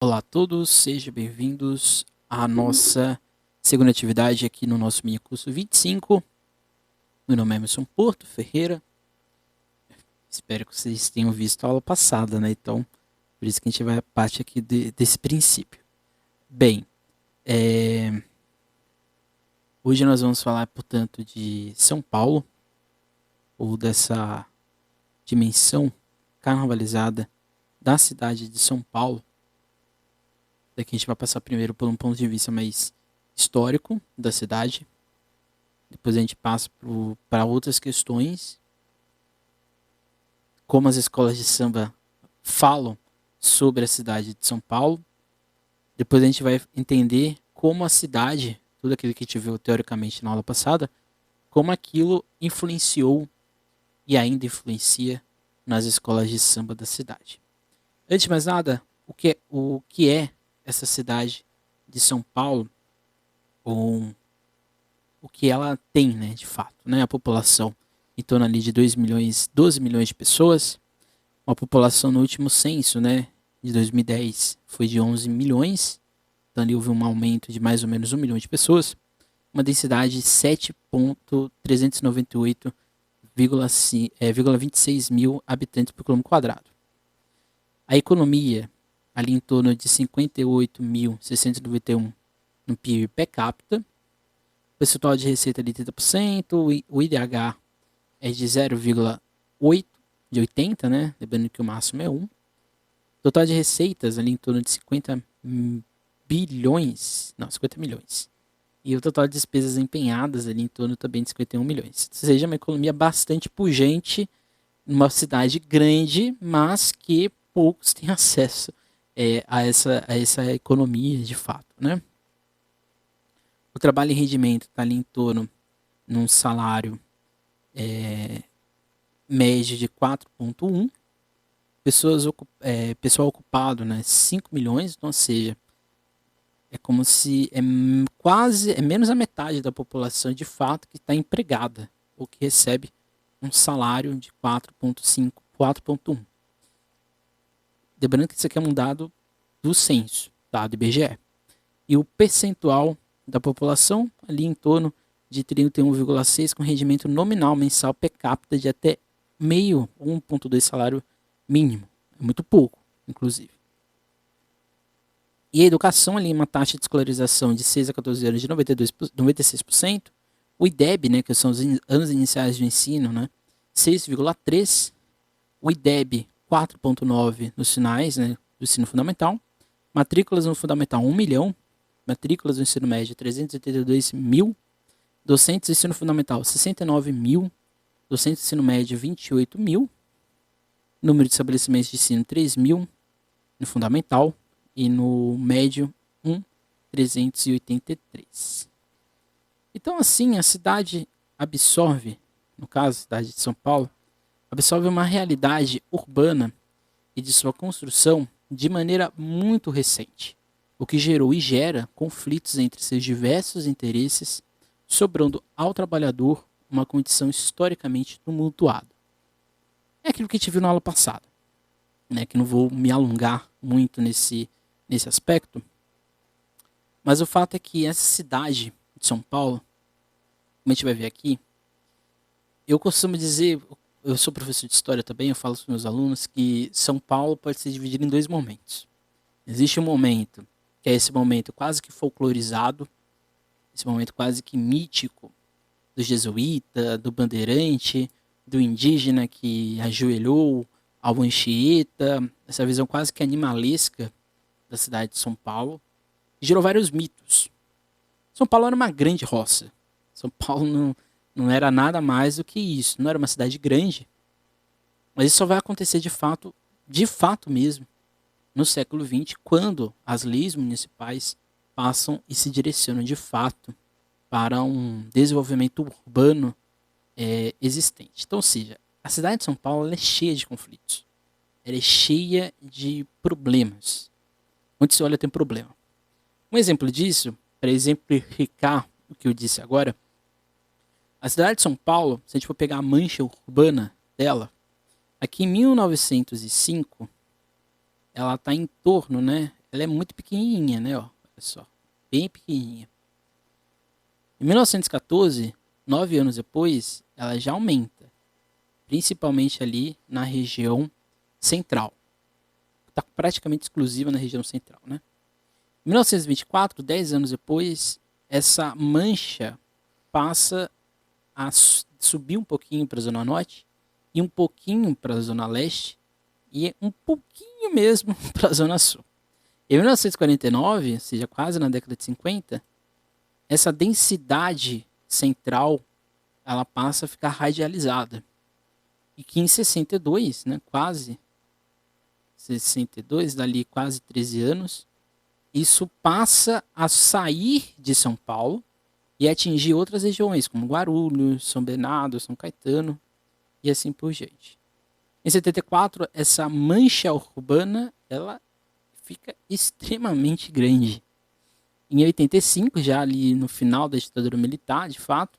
Olá a todos, sejam bem-vindos à nossa segunda atividade aqui no nosso mini curso 25. Meu nome é Emerson Porto Ferreira. Espero que vocês tenham visto a aula passada, né? Então, por isso que a gente vai a parte aqui desse princípio. Bem, é, hoje nós vamos falar, portanto, de São Paulo, ou dessa dimensão carnavalizada da cidade de São Paulo. Daqui a gente vai passar primeiro por um ponto de vista mais histórico da cidade. Depois a gente passa para outras questões, como as escolas de samba falam sobre a cidade de São Paulo. Depois a gente vai entender como a cidade, tudo aquilo que a gente viu teoricamente na aula passada, como aquilo influenciou e ainda influencia nas escolas de samba da cidade. Antes de mais nada, o que é essa cidade de São Paulo, ou o que ela tem, né, de fato, né? A população em torno ali de 2 milhões, 12 milhões de pessoas. Uma população no último censo, né, de 2010 foi de 11 milhões. Então ali houve um aumento de mais ou menos 1 milhão de pessoas. Uma densidade de 7.398,26 mil habitantes por quilômetro quadrado. A economia ali em torno de 58.691 no PIB per capita. O percentual de receita de 30%, o IDH é de 0,8 de 80, né? Lembrando que o máximo é 1. Total de receitas ali em torno de 50 bilhões, não, 50 milhões. E o total de despesas empenhadas ali em torno também de 51 milhões. Ou seja, uma economia bastante pujante numa cidade grande, mas que poucos têm acesso a essa economia de fato, né? O trabalho em rendimento está ali em torno num salário médio de 4,1. Pessoal ocupado, né, 5 milhões, então, ou seja, é como se é menos da metade da população de fato que está empregada ou que recebe um salário de 4,5, 4,1. Lembrando que isso aqui é um dado do censo, dado do IBGE. E o percentual da população ali em torno de 31,6 com rendimento nominal mensal per capita de até meio 1,2 salário mínimo. É muito pouco, inclusive. E a educação ali, uma taxa de escolarização de 6 a 14 anos de 96%. O IDEB, né, que são os anos iniciais de ensino, né, 6,3. O IDEB, 4,9 nos finais, né, do ensino fundamental. Matrículas no fundamental, 1 milhão. Matrículas no ensino médio, 382 mil. Docentes do ensino fundamental, 69 mil. Docentes do ensino médio, 28 mil. Número de estabelecimentos de ensino, 3 mil no fundamental. E no médio, 1.383. Então, assim, a cidade absorve, no caso, a cidade de São Paulo, absorve uma realidade urbana e de sua construção de maneira muito recente, o que gerou e gera conflitos entre seus diversos interesses, sobrando ao trabalhador uma condição historicamente tumultuada. É aquilo que a gente viu na aula passada, né, que não vou me alongar muito nesse aspecto, mas o fato é que essa cidade de São Paulo, como a gente vai ver aqui, eu costumo dizer, eu sou professor de história também, eu falo para os meus alunos que São Paulo pode ser dividido em dois momentos. Existe um momento, que é esse momento quase que folclorizado, esse momento quase que mítico, do jesuíta, do bandeirante, do indígena que ajoelhou ao Anchieta, essa visão quase que animalesca da cidade de São Paulo, gerou vários mitos. São Paulo era uma grande roça. São Paulo não era nada mais do que isso. Não era uma cidade grande. Mas isso só vai acontecer de fato mesmo, no século XX, quando as leis municipais passam e se direcionam de fato para um desenvolvimento urbano existente. Então, ou seja, a cidade de São Paulo é cheia de conflitos. Ela é cheia de problemas. Onde se olha tem problema. Um exemplo disso, para exemplificar o que eu disse agora, a cidade de São Paulo, se a gente for pegar a mancha urbana dela, aqui em 1905, ela está em torno, né? ela é muito pequenininha, né? Ó, olha só, bem pequenininha. Em 1914, 9 anos depois, ela já aumenta, principalmente ali na região central. Está praticamente exclusiva na região central, né? Em 1924, 10 anos depois, essa mancha passa a subir um pouquinho para a Zona Norte e um pouquinho para a Zona Leste e um pouquinho mesmo para a Zona Sul. Em 1949, ou seja, quase na década de 50, essa densidade central ela passa a ficar radializada. E que em 62, né, quase 62, dali quase 13 anos, isso passa a sair de São Paulo e atingir outras regiões, como Guarulhos, São Bernardo, São Caetano e assim por diante. Em 74, essa mancha urbana ela fica extremamente grande. Em 85, já ali no final da ditadura militar, de fato,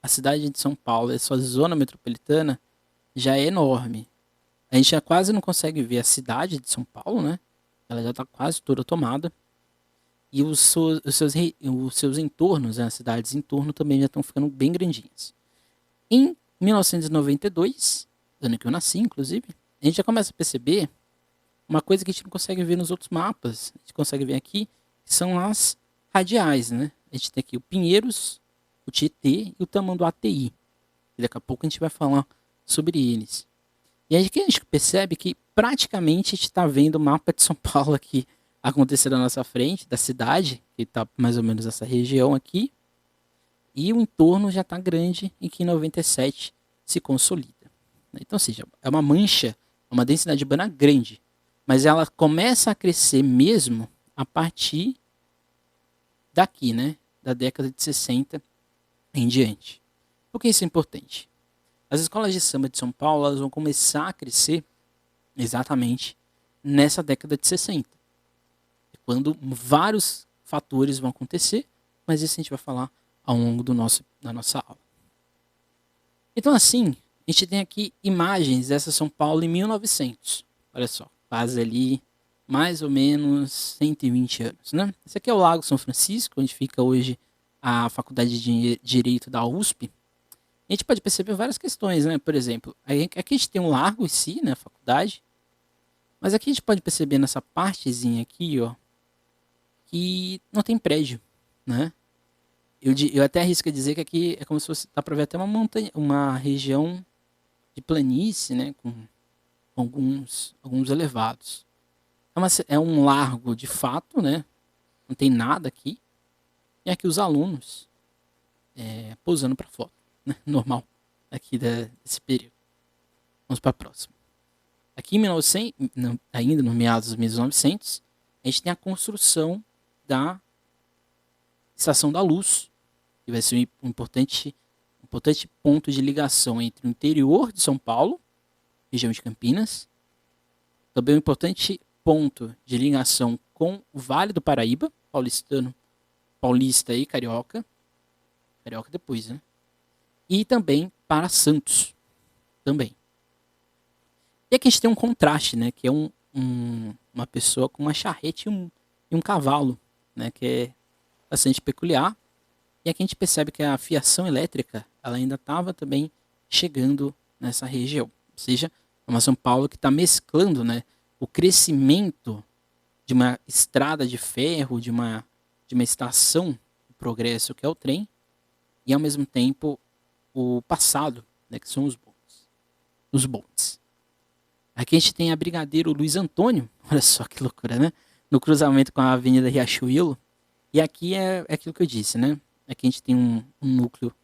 a cidade de São Paulo, a sua zona metropolitana, já é enorme. A gente já quase não consegue ver a cidade de São Paulo, né? Ela já está quase toda tomada. E os seus entornos, né, as cidades em torno, também já estão ficando bem grandinhas. Em 1992, ano que eu nasci, inclusive, a gente já começa a perceber uma coisa que a gente não consegue ver nos outros mapas. A gente consegue ver aqui, que são as radiais, né? A gente tem aqui o Pinheiros, o Tietê e o Tamanduateí. E daqui a pouco a gente vai falar sobre eles. E aí que a gente percebe que praticamente a gente está vendo o mapa de São Paulo aqui acontecer na nossa frente, da cidade, que está mais ou menos essa região aqui, e o entorno já está grande e que em 97 se consolida. Então, ou seja, é uma mancha, uma densidade urbana grande, mas ela começa a crescer mesmo a partir daqui, né, da década de 60 em diante. Por que isso é importante? As escolas de samba de São Paulo elas vão começar a crescer exatamente nessa década de 60. É quando vários fatores vão acontecer, mas isso a gente vai falar ao longo da nossa aula. Então, assim, a gente tem aqui imagens dessa São Paulo em 1900. Olha só, quase ali mais ou menos 120 anos, né? Esse aqui é o Lago São Francisco, onde fica hoje a Faculdade de Direito da USP. A gente pode perceber várias questões, né? Por exemplo, aqui a gente tem um largo em si, né? A faculdade. Mas aqui a gente pode perceber nessa partezinha aqui, ó, que não tem prédio, né? Eu até arrisco dizer que aqui é como se fosse, dá pra ver até uma montanha, uma região de planície, né? Com alguns elevados. É um largo de fato, né? Não tem nada aqui. E aqui os alunos pousando para foto, né? Normal aqui desse período. Vamos para a próxima. Aqui em 1900, ainda no meados dos 1900, a gente tem a construção da Estação da Luz, que vai ser um importante ponto de ligação entre o interior de São Paulo, região de Campinas, também um importante ponto de ligação com o Vale do Paraíba, paulista e carioca depois, né? E também para Santos, também. E aqui a gente tem um contraste, né? Que é uma pessoa com uma charrete e um cavalo, né? Que é bastante peculiar. E aqui a gente percebe que a fiação elétrica ela ainda estava também chegando nessa região. Ou seja, é uma São Paulo que está mesclando, né? O crescimento de uma estrada de ferro, de uma estação de progresso que é o trem, e ao mesmo tempo o passado, né? Que são os bondes. Aqui a gente tem a Brigadeiro Luiz Antônio, olha só que loucura, né? No cruzamento com a Avenida Riachuelo. E aqui é aquilo que eu disse, né? Aqui a gente tem um núcleo,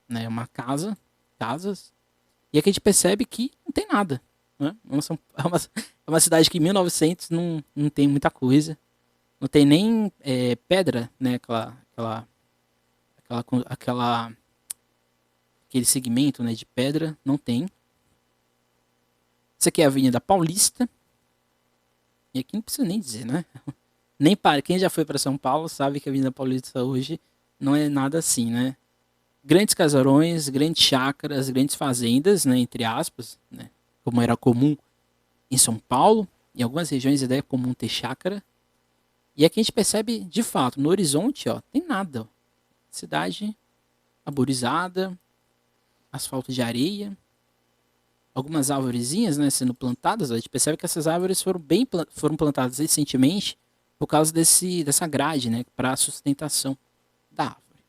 né? Uma casas. E aqui a gente percebe que não tem nada, né? É uma cidade que em 1900 não tem muita coisa. Não tem nem pedra, né? Aquele segmento, né? De pedra, não tem. Isso aqui é a Avenida Paulista. E aqui não precisa nem dizer, né? Nem para quem já foi para São Paulo sabe que a Avenida Paulista hoje não é nada assim, né? Grandes casarões, grandes chácaras, grandes fazendas, né, entre aspas, né, como era comum em São Paulo. Em algumas regiões ainda é comum ter chácara. E aqui a gente percebe, de fato, no horizonte, ó, tem nada. Ó. Cidade arborizada, asfalto de areia, algumas árvorezinhas, né, sendo plantadas. A gente percebe que essas árvores foram plantadas recentemente por causa dessa grade, né, para a sustentação da árvore.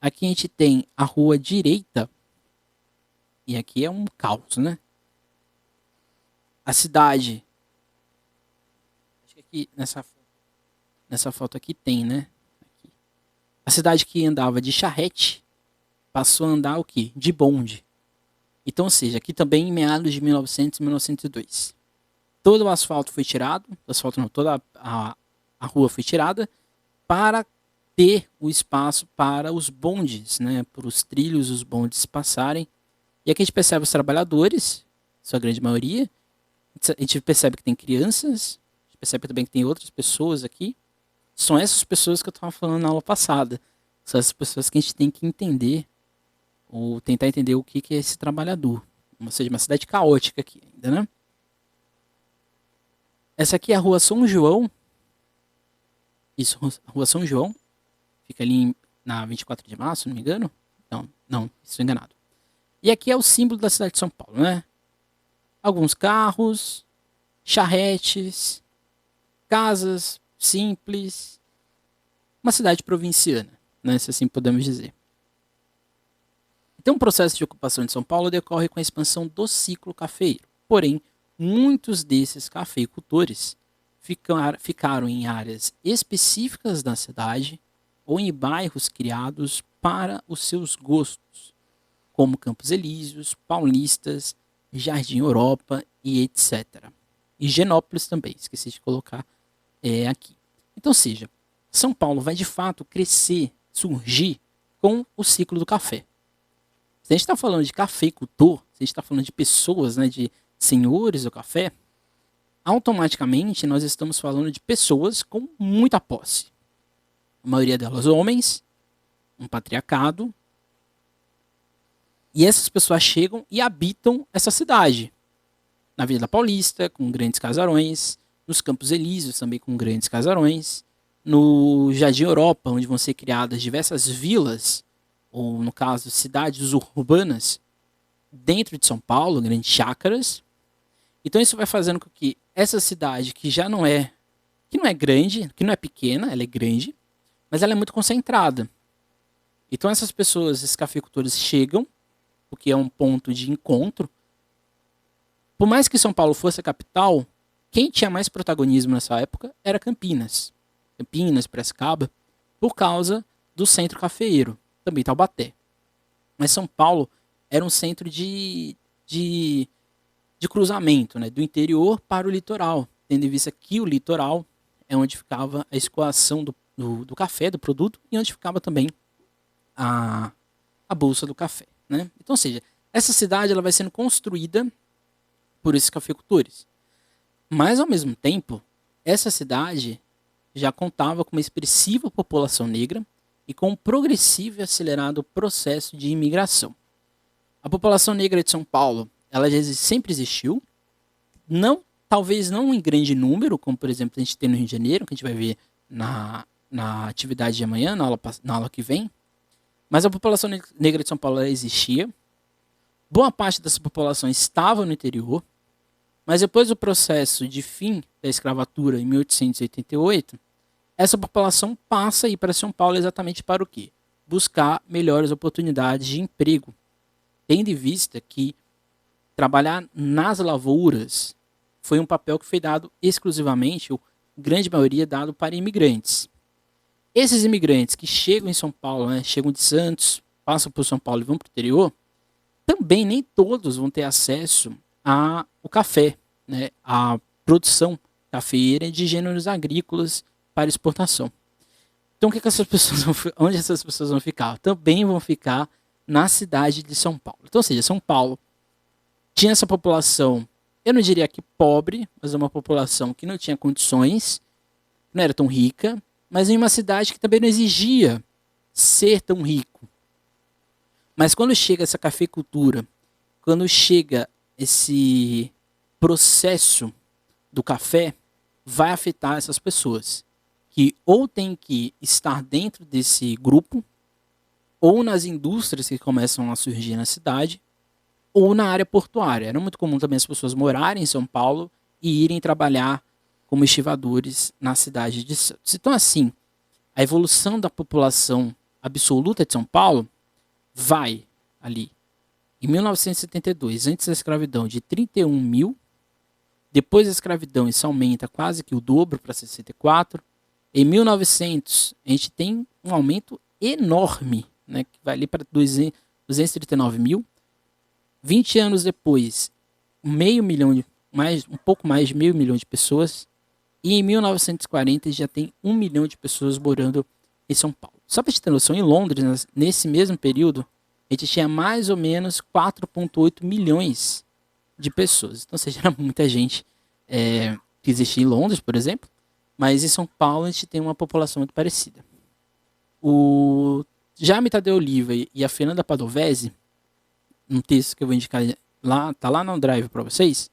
Aqui a gente tem a rua direita, e aqui é um caos, né? A cidade, acho que aqui nessa foto aqui tem, né? Aqui. A cidade que andava de charrete passou a andar o quê? De bonde. Então, ou seja, aqui também em meados de 1900 e 1902. Todo o asfalto foi tirado, toda a rua foi tirada para ter o espaço para os bondes, né? Para os trilhos, os bondes passarem. E aqui a gente percebe os trabalhadores, sua grande maioria. A gente percebe que tem crianças, a gente percebe também que tem outras pessoas aqui. São essas pessoas que eu estava falando na aula passada. São essas pessoas que a gente tem que entender, ou tentar entender o que é esse trabalhador. Ou seja, uma cidade caótica aqui ainda, né? Essa aqui é a Rua São João. Isso, Rua São João. Fica ali na 24 de março, se não me engano. Não, estou enganado. E aqui é o símbolo da cidade de São Paulo, né? Alguns carros, charretes, casas simples. Uma cidade provinciana, né? Se assim podemos dizer. Então, o processo de ocupação de São Paulo decorre com a expansão do ciclo cafeeiro. Porém, muitos desses cafeicultores ficaram em áreas específicas da cidade ou em bairros criados para os seus gostos, como Campos Elíseos, Paulistas, Jardim Europa e etc. E Genópolis também, esqueci de colocar aqui. Então, seja, São Paulo vai de fato crescer, surgir com o ciclo do café. Se a gente está falando de cafeicultor, se a gente está falando de pessoas, né, de senhores do café, automaticamente nós estamos falando de pessoas com muita posse. A maioria delas homens, um patriarcado. E essas pessoas chegam e habitam essa cidade. Na Vila Paulista, com grandes casarões. Nos Campos Elíseos, também com grandes casarões. No Jardim Europa, onde vão ser criadas diversas vilas, ou no caso, cidades urbanas, dentro de São Paulo, grandes chácaras. Então isso vai fazendo com que essa cidade, que não é grande, que não é pequena, ela é grande, mas ela é muito concentrada. Então essas pessoas, esses cafeicultores chegam, porque é um ponto de encontro. Por mais que São Paulo fosse a capital, quem tinha mais protagonismo nessa época era Campinas. Campinas, Piracicaba, por causa do centro cafeeiro, também Taubaté. Mas São Paulo era um centro de cruzamento, né, do interior para o litoral, tendo em vista que o litoral é onde ficava a escoação do café, do produto, e onde ficava também a bolsa do café. Né? Então, ou seja, essa cidade ela vai sendo construída por esses cafeicultores. Mas, ao mesmo tempo, essa cidade já contava com uma expressiva população negra e com um progressivo e acelerado processo de imigração. A população negra de São Paulo ela sempre existiu, talvez não em grande número, como, por exemplo, a gente tem no Rio de Janeiro, que a gente vai ver na atividade de amanhã, na aula que vem. Mas a população negra de São Paulo existia. Boa parte dessa população estava no interior. Mas depois do processo de fim da escravatura em 1888, essa população passa a ir para São Paulo exatamente para o quê? Buscar melhores oportunidades de emprego. Tendo em vista que trabalhar nas lavouras foi um papel que foi dado exclusivamente, ou grande maioria dado para imigrantes. Esses imigrantes que chegam em São Paulo, né, chegam de Santos, passam por São Paulo e vão para o interior, também nem todos vão ter acesso ao café, né, à produção cafeeira de gêneros agrícolas para exportação. Então, onde essas pessoas vão ficar? Também vão ficar na cidade de São Paulo. Então, ou seja, São Paulo tinha essa população, eu não diria que pobre, mas uma população que não tinha condições, não era tão rica, mas em uma cidade que também não exigia ser tão rico. Mas quando chega essa cafeicultura, quando chega processo do café vai afetar essas pessoas, que ou tem que estar dentro desse grupo, ou nas indústrias que começam a surgir na cidade, ou na área portuária. Era muito comum também as pessoas morarem em São Paulo e irem trabalhar como estivadores na cidade de Santos. Então, assim, a evolução da população absoluta de São Paulo vai ali. Em 1972, antes da escravidão, de 31 mil. Depois da escravidão, isso aumenta quase que o dobro para 64. Em 1900, a gente tem um aumento enorme, né, que vai ali para 239 mil. 20 anos depois, meio milhão um pouco mais de meio milhão de pessoas. E em 1940 já tem 1 milhão de pessoas morando em São Paulo. Só para te ter noção, em Londres, nesse mesmo período, a gente tinha mais ou menos 4,8 milhões de pessoas. Então, ou seja, era muita gente que existia em Londres, por exemplo. Mas em São Paulo a gente tem uma população muito parecida. O Jaime Tadeu Oliva e a Fernanda Padovese, um texto que eu vou indicar lá, tá lá no Drive para vocês,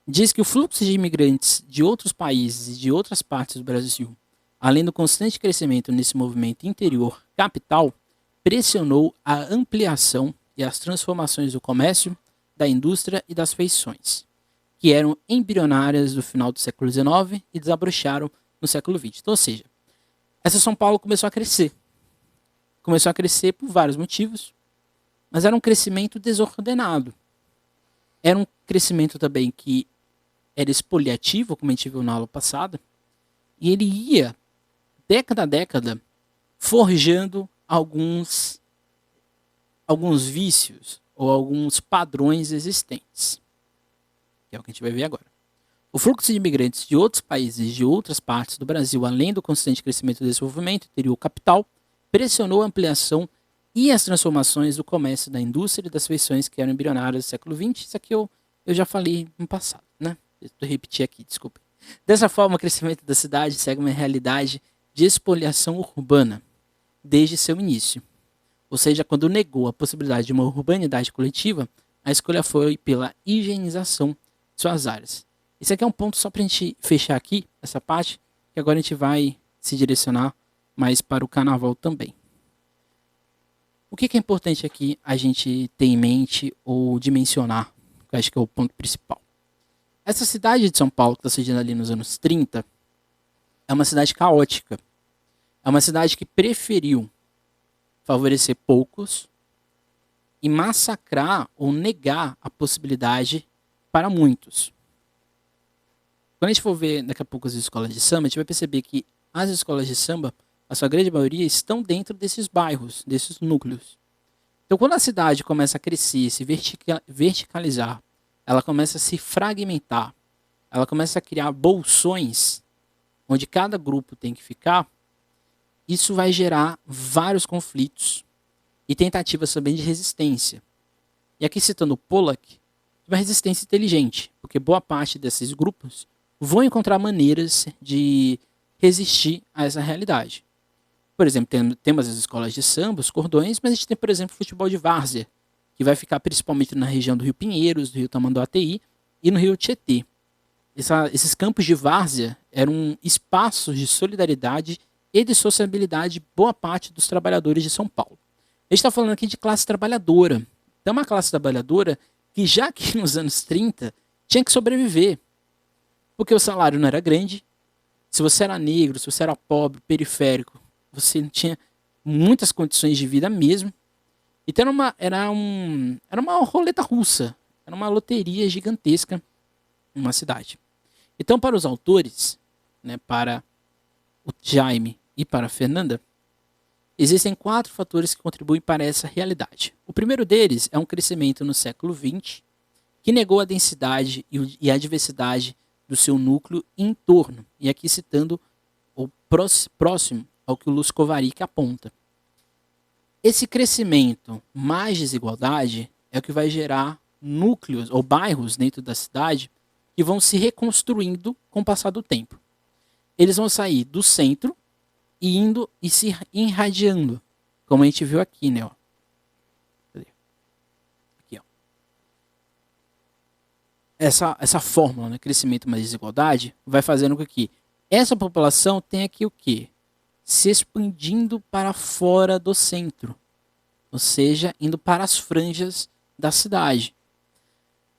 diz que o fluxo de imigrantes de outros países e de outras partes do Brasil, além do constante crescimento nesse movimento interior capital, pressionou a ampliação e as transformações do comércio, da indústria e das feições, que eram embrionárias do final do século XIX e desabrocharam no século XX. Então, ou seja, essa São Paulo começou a crescer. Começou a crescer por vários motivos, mas era um crescimento desordenado. Era um crescimento também que era expoliativo, como a gente viu na aula passada, e ele ia, década a década, forjando alguns vícios ou alguns padrões existentes, que é o que a gente vai ver agora. O fluxo de imigrantes de outros países, de outras partes do Brasil, além do constante crescimento e desenvolvimento interior capital, pressionou a ampliação e as transformações do comércio, da indústria e das feições que eram embrionárias do século XX. Isso aqui eu já falei no passado, né? Vou repetir aqui, desculpa. Dessa forma, o crescimento da cidade segue uma realidade de expoliação urbana desde seu início. Ou seja, quando negou a possibilidade de uma urbanidade coletiva, a escolha foi pela higienização de suas áreas. Esse aqui é um ponto só para a gente fechar aqui, essa parte, que agora a gente vai se direcionar mais para o carnaval também. O que é importante aqui a gente ter em mente ou dimensionar, que eu acho que é o ponto principal. Essa cidade de São Paulo, que está surgindo ali nos anos 30, é uma cidade caótica. É uma cidade que preferiu favorecer poucos e massacrar ou negar a possibilidade para muitos. Quando a gente for ver daqui a pouco as escolas de samba, a gente vai perceber que as escolas de samba, a sua grande maioria, estão dentro desses bairros, desses núcleos. Então, quando a cidade começa a crescer, se verticalizar, ela começa a se fragmentar, ela começa a criar bolsões, onde cada grupo tem que ficar, isso vai gerar vários conflitos e tentativas também de resistência. E aqui citando o Pollack, uma resistência inteligente, porque boa parte desses grupos vão encontrar maneiras de resistir a essa realidade. Por exemplo, temos as escolas de samba, os cordões, mas a gente tem, por exemplo, futebol de várzea, que vai ficar principalmente na região do Rio Pinheiros, do Rio Tamanduateí e no Rio Tietê. Esses campos de várzea eram espaços de solidariedade e de sociabilidade de boa parte dos trabalhadores de São Paulo. A gente está falando aqui de classe trabalhadora. Então, uma classe trabalhadora que já aqui nos anos 30 tinha que sobreviver, porque o salário não era grande. Se você era negro, se você era pobre, periférico, você não tinha muitas condições de vida mesmo. Então era uma roleta russa, era uma loteria gigantesca numa cidade. Então, para os autores, né, para o Jaime e para a Fernanda, existem 4 fatores que contribuem para essa realidade. O primeiro deles é um crescimento no século XX que negou a densidade e a diversidade do seu núcleo em torno. E aqui citando o próximo ao que o Lúcio Kovarik aponta. Esse crescimento mais desigualdade é o que vai gerar núcleos ou bairros dentro da cidade que vão se reconstruindo com o passar do tempo. Eles vão sair do centro e indo e se irradiando, como a gente viu aqui, né? Ó. Aqui, ó. essa fórmula, né, crescimento mais desigualdade, vai fazendo com que essa população tenha que o quê? Se expandindo para fora do centro, ou seja, indo para as franjas da cidade.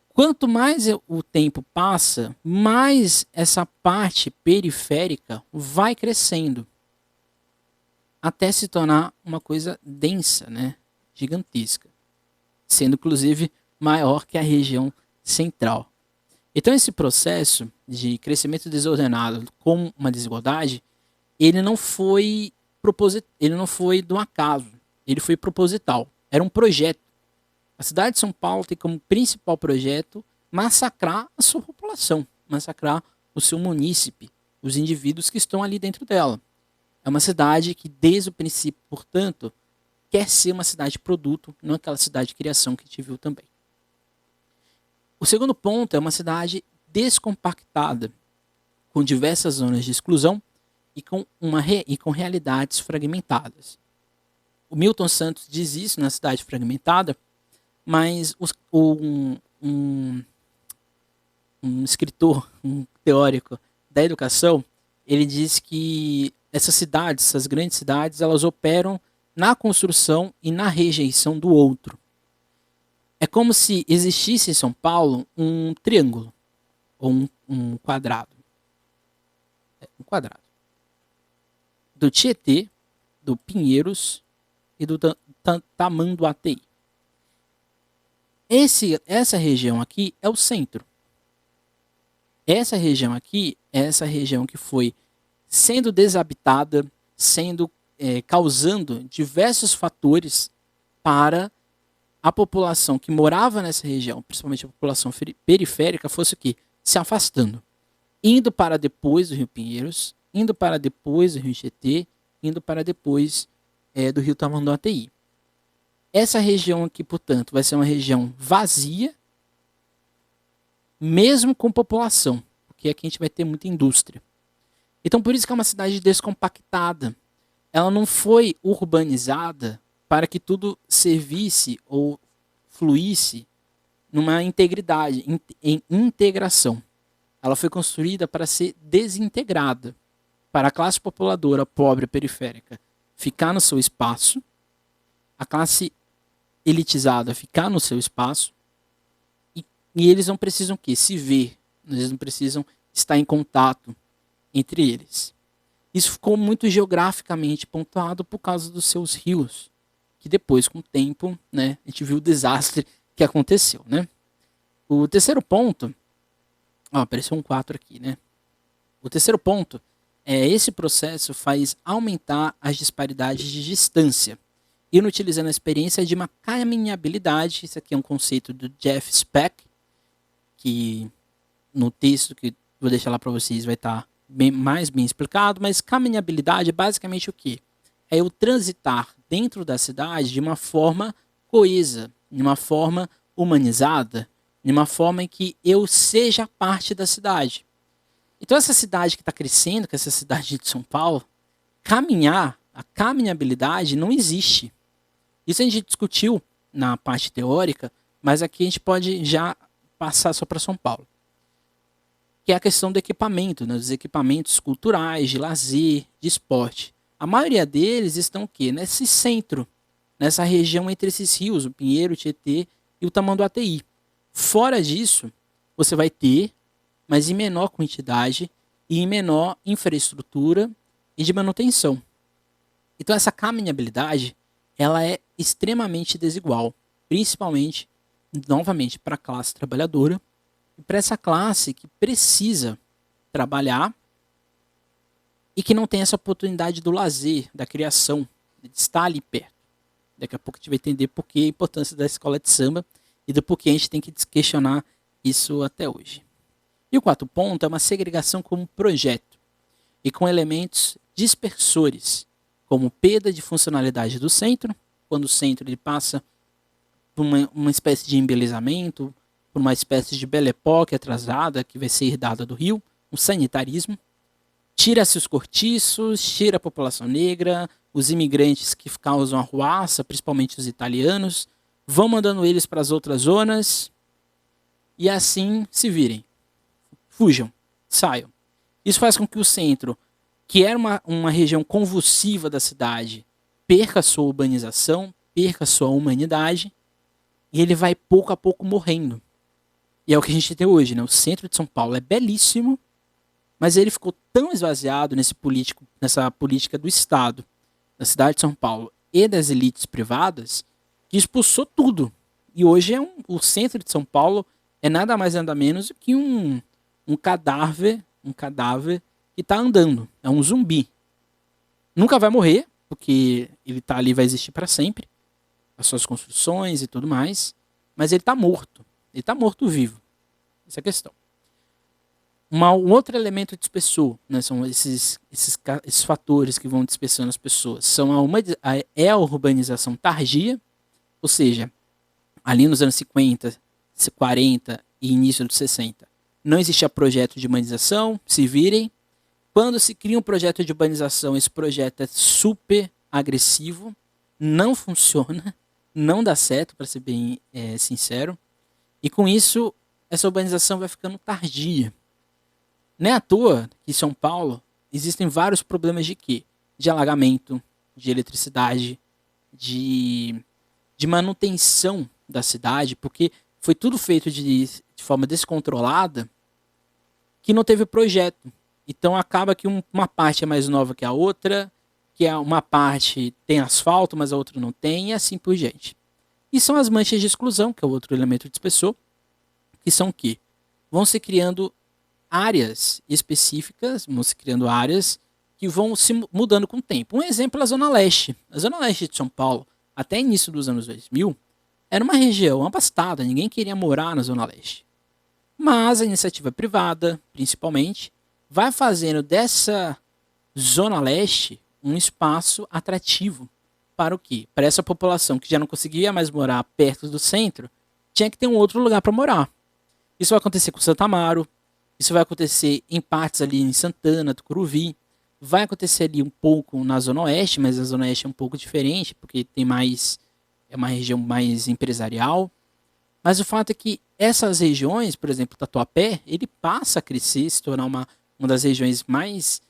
Quanto mais o tempo passa, mais essa parte periférica vai crescendo, até se tornar uma coisa densa, né? Gigantesca, sendo inclusive maior que a região central. Então esse processo de crescimento desordenado com uma desigualdade, ele não foi do acaso, ele foi proposital. Era um projeto. A cidade de São Paulo tem como principal projeto massacrar a sua população, massacrar o seu munícipe, os indivíduos que estão ali dentro dela. É uma cidade que, desde o princípio, portanto, quer ser uma cidade produto, não aquela cidade de criação que a gente viu também. O segundo ponto é uma cidade descompactada, com diversas zonas de exclusão e com realidades fragmentadas. O Milton Santos diz isso na Cidade Fragmentada, mas um escritor, um teórico da educação, ele diz que essas cidades, essas grandes cidades, elas operam na construção e na rejeição do outro. É como se existisse em São Paulo um triângulo, ou um quadrado. Um quadrado. Do Tietê, do Pinheiros e do Tamanduateí. Essa região aqui é o centro. Essa região aqui é essa região que foi sendo desabitada, causando diversos fatores para a população que morava nessa região, principalmente a população periférica, fosse o quê? Se afastando. Indo para depois do Rio Pinheiros, indo para depois do Rio Tietê, indo para depois do Rio Tamanduateí. Essa região aqui, portanto, vai ser uma região vazia, mesmo com população, porque aqui a gente vai ter muita indústria. Então, por isso que é uma cidade descompactada. Ela não foi urbanizada para que tudo servisse ou fluísse numa integridade, em integração. Ela foi construída para ser desintegrada, para a classe populadora pobre periférica ficar no seu espaço, a classe elitizada ficar no seu espaço, e eles não precisam se ver, eles não precisam estar em contato entre eles. Isso ficou muito geograficamente pontuado por causa dos seus rios, que depois, com o tempo, né, a gente viu o desastre que aconteceu. Né? O terceiro ponto, apareceu um 4 aqui, né? O terceiro ponto é esse processo faz aumentar as disparidades de distância, inutilizando a experiência de uma caminhabilidade. Isso aqui é um conceito do Jeff Speck, que no texto que vou deixar lá para vocês vai estar mais bem explicado, mas caminhabilidade é basicamente o quê? É eu transitar dentro da cidade de uma forma coesa, de uma forma humanizada, de uma forma em que eu seja parte da cidade. Então essa cidade que está crescendo, que é essa cidade de São Paulo, a caminhabilidade não existe. Isso a gente discutiu na parte teórica, mas aqui a gente pode já passar só para São Paulo. Que é a questão do equipamento, né? Dos equipamentos culturais, de lazer, de esporte. A maioria deles estão o quê? Nesse centro, nessa região entre esses rios, o Pinheiro, o Tietê e o Tamanduateí. Fora disso, você vai ter, mas em menor quantidade e em menor infraestrutura e de manutenção. Então essa caminhabilidade, ela é extremamente desigual, principalmente, novamente, para a classe trabalhadora e para essa classe que precisa trabalhar e que não tem essa oportunidade do lazer, da criação, de estar ali perto. Daqui a pouco a gente vai entender por que a importância da escola de samba e do porquê a gente tem que questionar isso até hoje. E o quarto ponto é uma segregação como projeto e com elementos dispersores, como perda de funcionalidade do centro, quando o centro ele passa por uma espécie de embelezamento, por uma espécie de Belle Époque atrasada que vai ser herdada do Rio, um sanitarismo. Tira-se os cortiços, tira a população negra, os imigrantes que causam arruaça, principalmente os italianos, vão mandando eles para as outras zonas. e assim se virem. Fujam, saiam. Isso faz com que o centro, que era uma região convulsiva da cidade, perca sua urbanização, perca sua humanidade, e ele vai pouco a pouco morrendo. E é o que a gente tem hoje, né? O centro de São Paulo é belíssimo, mas ele ficou tão esvaziado nessa política do Estado, da cidade de São Paulo e das elites privadas, que expulsou tudo. E hoje o centro de São Paulo é nada mais nada menos do que um cadáver que está andando. É um zumbi. Nunca vai morrer, porque ele tá ali, vai existir para sempre, as suas construções e tudo mais, mas ele está morto. Ele está morto vivo. Essa é a questão. Um outro elemento dispersor, né, são esses fatores que vão dispersando as pessoas. São a urbanização tardia, ou seja, ali nos anos 50, 40 e início dos 60, não existia projeto de urbanização, se virem. Quando se cria um projeto de urbanização, esse projeto é super agressivo, não funciona, não dá certo, para ser bem sincero. E com isso, essa urbanização vai ficando tardia. Não é à toa que em São Paulo existem vários problemas de quê? De alagamento, de eletricidade, de manutenção da cidade, porque foi tudo feito de forma descontrolada, que não teve projeto. Então acaba que uma parte é mais nova que a outra, que uma parte tem asfalto, mas a outra não tem, e assim por diante. E são as manchas de exclusão, que é o outro elemento dispersor, que são o quê? Vão se criando áreas específicas, vão se criando áreas que vão se mudando com o tempo. Um exemplo é a Zona Leste. A Zona Leste de São Paulo, até início dos anos 2000, era uma região abastada, ninguém queria morar na Zona Leste. Mas a iniciativa privada, principalmente, vai fazendo dessa Zona Leste um espaço atrativo para o quê? Para essa população que já não conseguia mais morar perto do centro, tinha que ter um outro lugar para morar. Isso vai acontecer com Santa Amaro, isso vai acontecer em partes ali em Santana, Tucuruvi, vai acontecer ali um pouco na Zona Oeste, mas a Zona Oeste é um pouco diferente, porque é uma região mais empresarial. Mas o fato é que essas regiões, por exemplo, Tatuapé, ele passa a crescer, se tornar uma das regiões mais,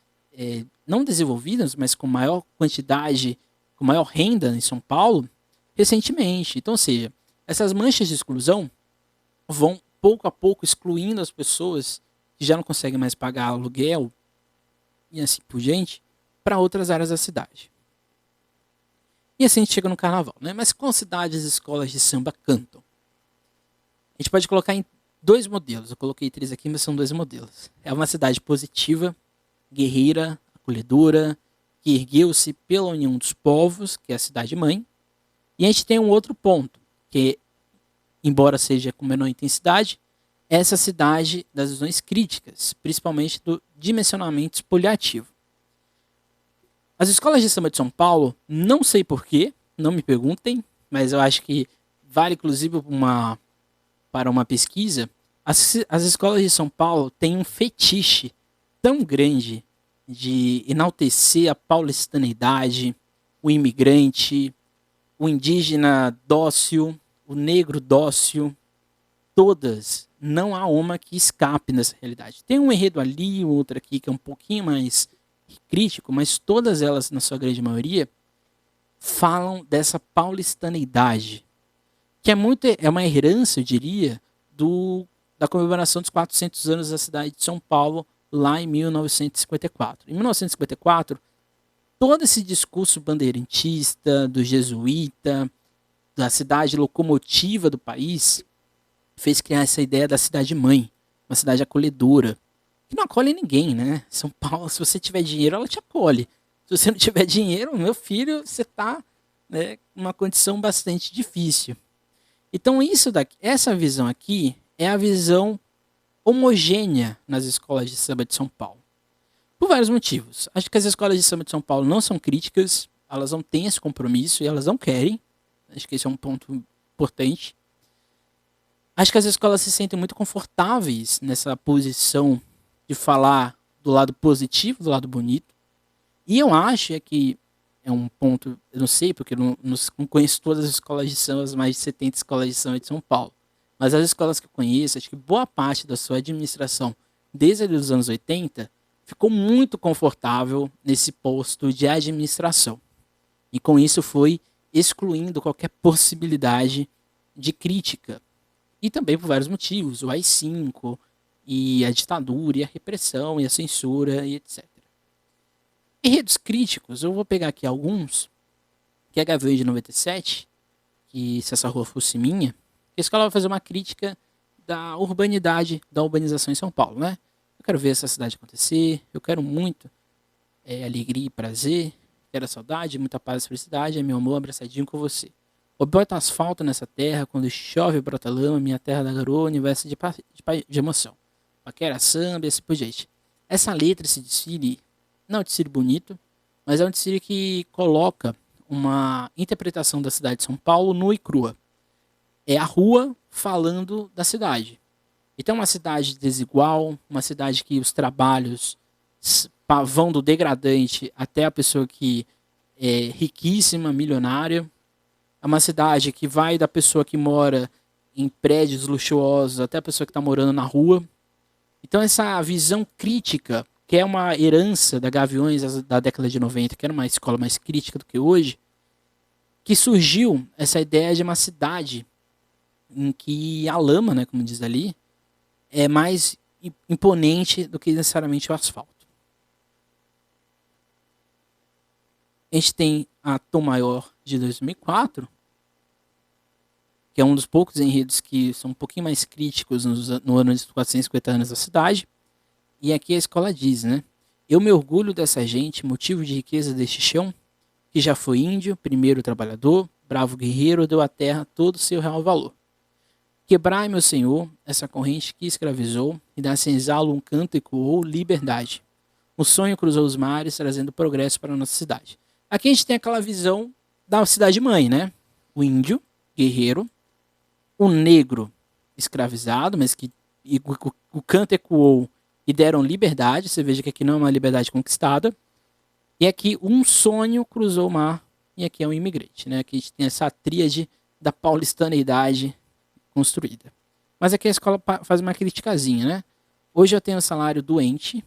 não desenvolvidas, mas com maior quantidade, com maior renda em São Paulo, recentemente. Então, ou seja, essas manchas de exclusão vão pouco a pouco excluindo as pessoas que já não conseguem mais pagar aluguel e assim por diante para outras áreas da cidade. E assim a gente chega no carnaval, né? Mas qual cidade as escolas de samba cantam? A gente pode colocar em dois modelos. Eu coloquei três aqui, mas são dois modelos. É uma cidade positiva, guerreira, acolhedora, que ergueu-se pela união dos povos, que é a cidade-mãe. E a gente tem um outro ponto, que, embora seja com menor intensidade, é essa cidade das visões críticas, principalmente do dimensionamento espoliativo. As escolas de samba de São Paulo, não sei porquê, não me perguntem, mas eu acho que vale inclusive para uma pesquisa. As escolas de São Paulo têm um fetiche tão grande de enaltecer a paulistaneidade, o imigrante, o indígena dócil, o negro dócil, todas, não há uma que escape dessa realidade. Tem um enredo ali, outro aqui que é um pouquinho mais crítico, mas todas elas, na sua grande maioria, falam dessa paulistaneidade, que é uma herança, eu diria, da comemoração dos 400 anos da cidade de São Paulo, lá em 1954. Em 1954, todo esse discurso bandeirantista, do jesuíta, da cidade locomotiva do país, fez criar essa ideia da cidade-mãe, uma cidade acolhedora, que não acolhe ninguém, né? São Paulo, se você tiver dinheiro, ela te acolhe. Se você não tiver dinheiro, meu filho, você está, né, numa condição bastante difícil. Então essa visão aqui é a visão homogênea nas escolas de samba de São Paulo. Por vários motivos. Acho que as escolas de samba de São Paulo não são críticas, elas não têm esse compromisso e elas não querem. Acho que esse é um ponto importante. Acho que as escolas se sentem muito confortáveis nessa posição de falar do lado positivo, do lado bonito. E eu acho que é um ponto, eu não sei, porque eu não conheço todas as escolas de samba, as mais de 70 escolas de samba de São Paulo. mas as escolas que eu conheço, acho que boa parte da sua administração, desde os anos 80, ficou muito confortável nesse posto de administração. E com isso foi excluindo qualquer possibilidade de crítica. E também por vários motivos, o AI-5, e a ditadura, e a repressão, e a censura, e etc. Enredos críticos, eu vou pegar aqui alguns, que é a Gaviões de 97, que se essa rua fosse minha, a escola vai fazer uma crítica da urbanidade, da urbanização em São Paulo, né? Eu quero ver essa cidade acontecer, eu quero muito alegria e prazer, quero a saudade, muita paz e felicidade, é meu amor abraçadinho com você. O bota asfalto nessa terra, quando chove brota lama, minha terra da garoa, universo de emoção. Paquera, samba e assim por diante. Essa letra, esse desfile, não é um desfile bonito, mas é um desfile que coloca uma interpretação da cidade de São Paulo nua e crua. É a rua falando da cidade. Então, é uma cidade desigual, uma cidade que os trabalhos vão do degradante até a pessoa que é riquíssima, milionária. É uma cidade que vai da pessoa que mora em prédios luxuosos até a pessoa que está morando na rua. Então, essa visão crítica, que é uma herança da Gaviões da década de 90, que era uma escola mais crítica do que hoje, que surgiu essa ideia de uma cidade em que a lama, né, como diz ali, é mais imponente do que necessariamente o asfalto. A gente tem a Tom Maior de 2004, que é um dos poucos enredos que são um pouquinho mais críticos no ano dos 450 anos da cidade. E aqui a escola diz, né? Eu me orgulho dessa gente, motivo de riqueza deste chão, que já foi índio, primeiro trabalhador, bravo guerreiro, deu à terra todo o seu real valor. Quebrai, meu senhor, essa corrente que escravizou, e da senzala um canto ecoou liberdade. O sonho cruzou os mares, trazendo progresso para a nossa cidade. Aqui a gente tem aquela visão da cidade-mãe, né? O índio, guerreiro, o negro, escravizado, mas que o canto ecoou e deram liberdade. Você veja que aqui não é uma liberdade conquistada. E aqui um sonho cruzou o mar, e aqui é um imigrante, né? Aqui a gente tem essa tríade da paulistaneidade construída. Mas aqui a escola faz uma criticazinha, né? Hoje eu tenho um salário doente,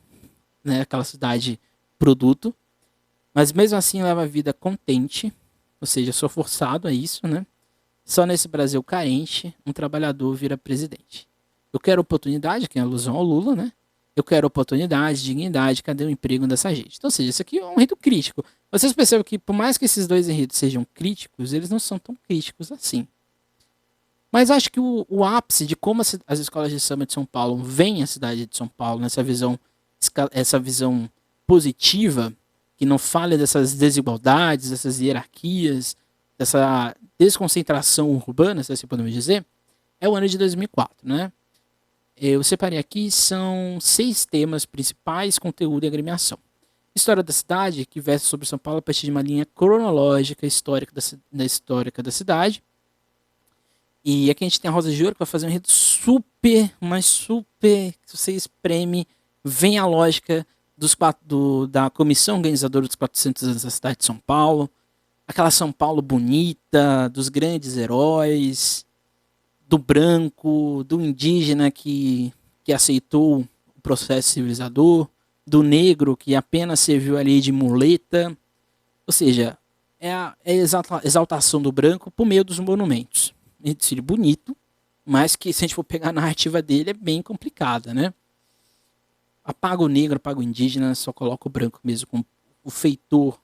né? Aquela cidade produto, mas mesmo assim leva a vida contente, ou seja, sou forçado a isso, né? Só nesse Brasil carente, um trabalhador vira presidente. Eu quero oportunidade, que é alusão ao Lula, né? Eu quero oportunidade, dignidade, cadê o emprego dessa gente? Então, ou seja, isso aqui é um enredo crítico. Vocês percebem que, por mais que esses dois enredos sejam críticos, eles não são tão críticos assim. Mas acho que o ápice de como as escolas de samba de São Paulo veem a cidade de São Paulo, nessa essa visão positiva, que não fala dessas desigualdades, dessas hierarquias, dessa desconcentração urbana, se assim podemos dizer, é o ano de 2004, né? Eu separei aqui, são 6 temas principais, conteúdo e agremiação. História da cidade, que versa sobre São Paulo a partir de uma linha cronológica histórica da cidade. E aqui a gente tem a Rosa de Ouro, que vai fazer um enredo super, mas super, se você espreme, vem a lógica da comissão organizadora dos 400 anos da cidade de São Paulo, aquela São Paulo bonita, dos grandes heróis, do branco, do indígena que aceitou o processo civilizador, do negro que apenas serviu ali de muleta. Ou seja, é a exaltação do branco por meio dos monumentos. Um desfile bonito, mas que se a gente for pegar a narrativa dele é bem complicada, né? Apaga o negro, apaga o indígena, só coloca o branco mesmo como o feitor,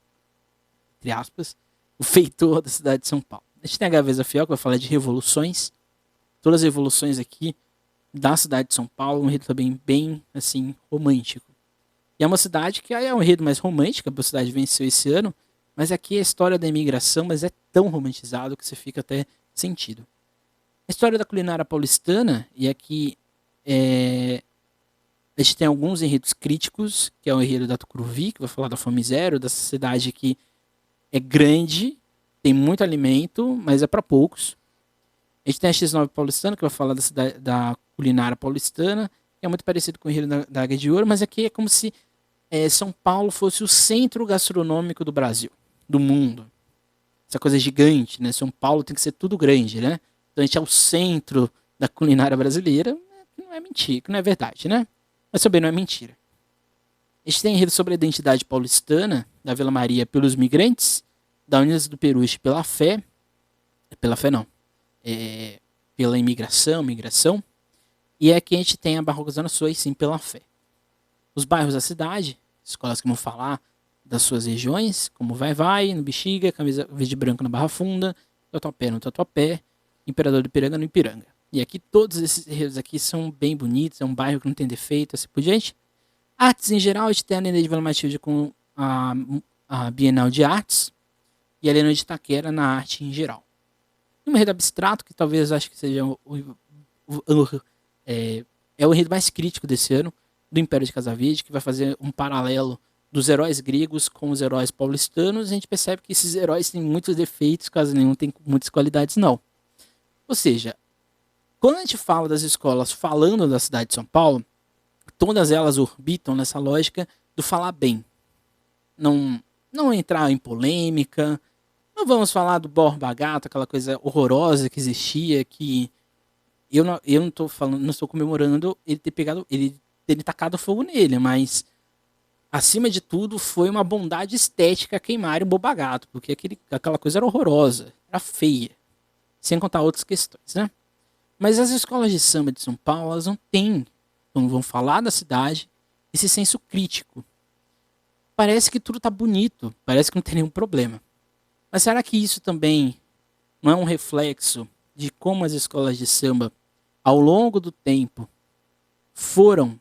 entre aspas, o feitor da cidade de São Paulo. A gente tem a Gaveza Fiel, que vai falar de revoluções, todas as revoluções aqui da cidade de São Paulo, um enredo também bem, assim, romântico. E é uma cidade que é um enredo mais romântico, a cidade venceu esse ano, mas aqui é a história da imigração, mas é tão romantizado que você fica até sentido. A história da culinária paulistana, e aqui a gente tem alguns enredos críticos, que é o enredo da Tucuruvi, que vai falar da fome zero, dessa cidade que é grande, tem muito alimento, mas é para poucos. A gente tem a X9 paulistana, que vai falar da culinária paulistana, que é muito parecido com o enredo da Águia de Ouro, mas aqui é como se São Paulo fosse o centro gastronômico do Brasil, do mundo. Essa coisa gigante, né? São Paulo tem que ser tudo grande, né? Então a gente é o centro da culinária brasileira, que não é mentira, que não é verdade, né? Mas também não é mentira. A gente tem enredo sobre a identidade paulistana da Vila Maria pelos migrantes, da Unidas do Peruche pela fé não, é, pela migração, e aqui a gente tem a Barroca Zona Sul, e sim, pela fé. Os bairros da cidade, escolas que vão falar das suas regiões, como Vai-Vai, no Bexiga, Camisa Verde e Branco na Barra Funda, Tatuapé no Tatuapé, Imperador do Ipiranga no Ipiranga. E aqui todos esses enredos aqui são bem bonitos, é um bairro que não tem defeito, assim por diante. Artes em geral, a gente tem a Nenê de Vila Matilde com a Bienal de Artes e a Helena de Itaquera na arte em geral. E um enredo abstrato, que talvez acho que seja é o enredo mais crítico desse ano, do Império de Casavide, que vai fazer um paralelo dos heróis gregos com os heróis paulistanos. A gente percebe que esses heróis têm muitos defeitos, caso nenhum tem muitas qualidades, não. Ou seja, quando a gente fala das escolas falando da cidade de São Paulo, todas elas orbitam nessa lógica do falar bem. Não entrar em polêmica, não vamos falar do Borba Gato, aquela coisa horrorosa que existia, que eu não tô falando, não estou comemorando ele ter tacado fogo nele, mas acima de tudo foi uma bondade estética queimar o Borba Gato, porque aquela coisa era horrorosa, era feia, sem contar outras questões, né? Mas as escolas de samba de São Paulo, elas não têm, quando vão falar da cidade, esse senso crítico. Parece que tudo tá bonito, parece que não tem nenhum problema. Mas será que isso também não é um reflexo de como as escolas de samba, ao longo do tempo, foram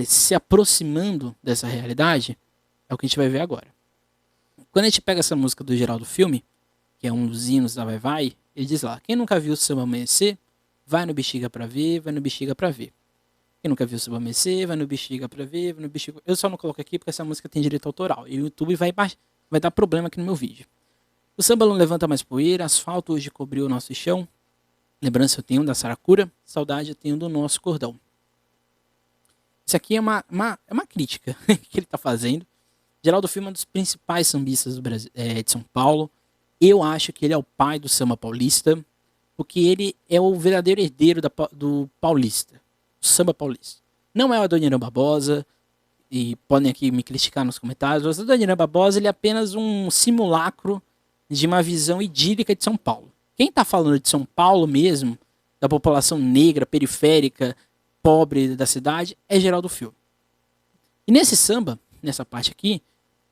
se aproximando dessa realidade? É o que a gente vai ver agora. Quando a gente pega essa música do Geraldo Filme, que é um dos hinos da Vai Vai, ele diz lá: quem nunca viu o samba amanhecer, vai no Bexiga pra ver, vai no Bexiga pra ver. Quem nunca viu o samba amanhecer, vai no Bexiga pra ver, vai no Bexiga. Eu só não coloco aqui porque essa música tem direito autoral. E o YouTube vai dar problema aqui no meu vídeo. O samba não levanta mais poeira, asfalto hoje cobriu o nosso chão. Lembrança eu tenho da Saracura, saudade eu tenho do nosso cordão. Isso aqui é uma crítica que ele está fazendo. Geraldo Filme é um dos principais sambistas do Brasil, de São Paulo. Eu acho que ele é o pai do samba paulista, porque ele é o verdadeiro herdeiro do paulista, do samba paulista. Não é o Adoniran Barbosa, e podem aqui me criticar nos comentários, mas o Adoniran Barbosa ele é apenas um simulacro de uma visão idílica de São Paulo. Quem está falando de São Paulo mesmo, da população negra, periférica, pobre da cidade, é Geraldo Filme. E nesse samba, nessa parte aqui,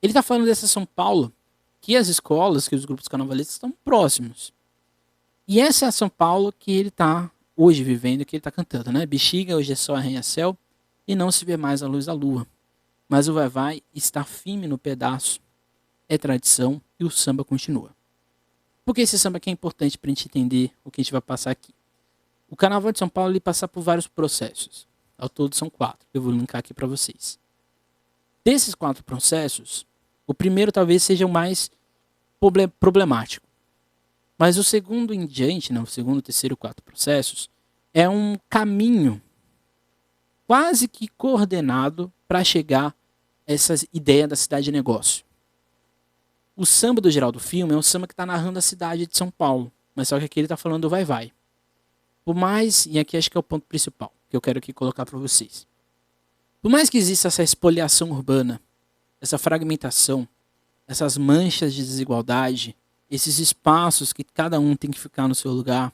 ele está falando dessa São Paulo que as escolas, que os grupos carnavalistas estão próximos. E essa é a São Paulo que ele está hoje vivendo, que ele está cantando, né? Bexiga, hoje é só arranha-céu e não se vê mais a luz da lua. Mas o vai-vai está firme no pedaço, é tradição e o samba continua. Por que esse samba aqui é importante para a gente entender o que a gente vai passar aqui? O Carnaval de São Paulo ele passa por vários processos. Ao todo são 4, que eu vou linkar aqui para vocês. Desses 4 processos, o primeiro talvez seja o mais problemático. Mas o segundo em diante, o segundo, terceiro, 4 processos, é um caminho quase que coordenado para chegar a essa ideia da cidade de negócio. O samba do Geraldo Filme é um samba que está narrando a cidade de São Paulo, mas só que aqui ele está falando do vai-vai. Por mais, e aqui acho que é o ponto principal que eu quero aqui colocar para vocês. Por mais que exista essa espoliação urbana, essa fragmentação, essas manchas de desigualdade, esses espaços que cada um tem que ficar no seu lugar,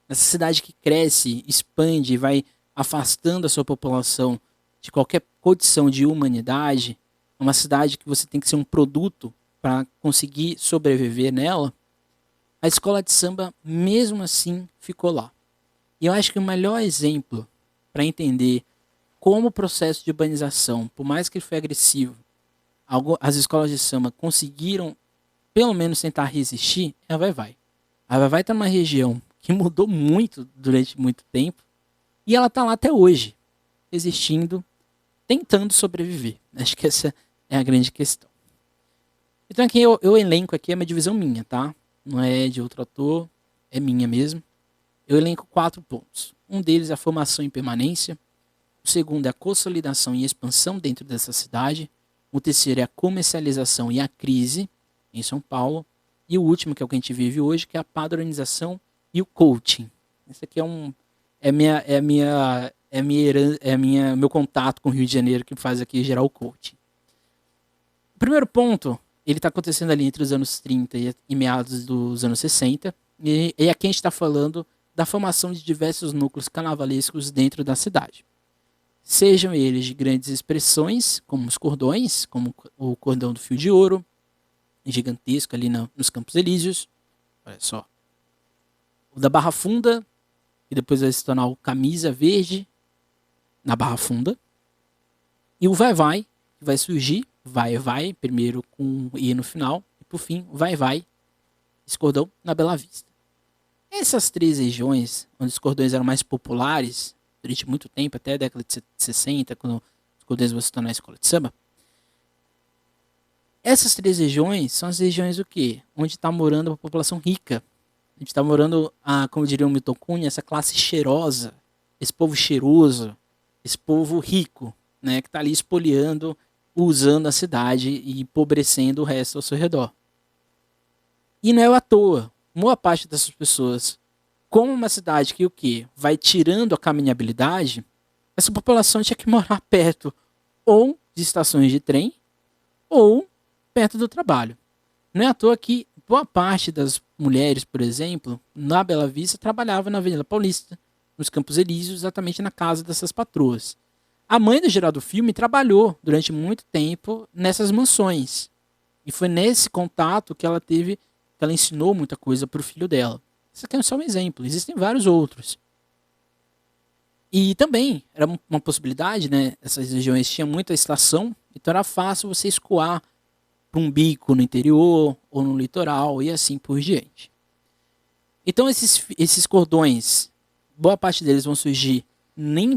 essa cidade que cresce, expande e vai afastando a sua população de qualquer condição de humanidade, uma cidade que você tem que ser um produto para conseguir sobreviver nela, a escola de samba mesmo assim ficou lá. E eu acho que o melhor exemplo para entender como o processo de urbanização, por mais que ele foi agressivo, as escolas de samba conseguiram pelo menos tentar resistir, é a Vai-Vai. A Vai-Vai está numa região que mudou muito durante muito tempo e ela está lá até hoje, existindo, tentando sobreviver. Acho que essa é a grande questão. Então aqui eu elenco aqui é uma divisão minha, tá? Não é de outro autor, é minha mesmo. Eu elenco 4 pontos. Um deles é a formação e permanência. O segundo é a consolidação e expansão dentro dessa cidade. O terceiro é a comercialização e a crise em São Paulo. E o último, que é o que a gente vive hoje, que é a padronização e o coaching. Isso aqui meu contato com o Rio de Janeiro que faz aqui gerar o coaching. O primeiro ponto, ele está acontecendo ali entre os anos 30 e meados dos anos 60. E aqui a gente está falando da formação de diversos núcleos carnavalescos dentro da cidade. Sejam eles de grandes expressões, como os cordões, como o cordão do Fio de Ouro, gigantesco ali nos Campos Elíseos. Olha só. O da Barra Funda, que depois vai se tornar o Camisa Verde, na Barra Funda. E o Vai Vai, que vai surgir, Vai Vai, primeiro com um I no final, e por fim, Vai Vai, esse cordão, na Bela Vista. Essas três regiões, onde os cordões eram mais populares, durante muito tempo, até a década de 60, quando os cordões vão se tornar a escola de samba, essas três regiões são as regiões o quê? Onde está morando a população rica. Onde está morando, como diria o Milton Cunha, essa classe cheirosa, esse povo cheiroso, esse povo rico, né, que está ali espoliando, usando a cidade e empobrecendo o resto ao seu redor. E não é à toa, boa parte dessas pessoas, como uma cidade que o quê? Vai tirando a caminhabilidade, essa população tinha que morar perto ou de estações de trem ou perto do trabalho. Não é à toa que boa parte das mulheres, por exemplo, na Bela Vista, trabalhava na Avenida Paulista, nos Campos Elíseos, exatamente na casa dessas patroas. A mãe do Geraldo Filme trabalhou durante muito tempo nessas mansões. E foi nesse contato que ela teve, que ela ensinou muita coisa para o filho dela. Isso aqui é só um exemplo, existem vários outros. E também era uma possibilidade, né? Essas regiões tinham muita estação, então era fácil você escoar para um bico no interior ou no litoral e assim por diante. Então esses cordões, boa parte deles vão surgir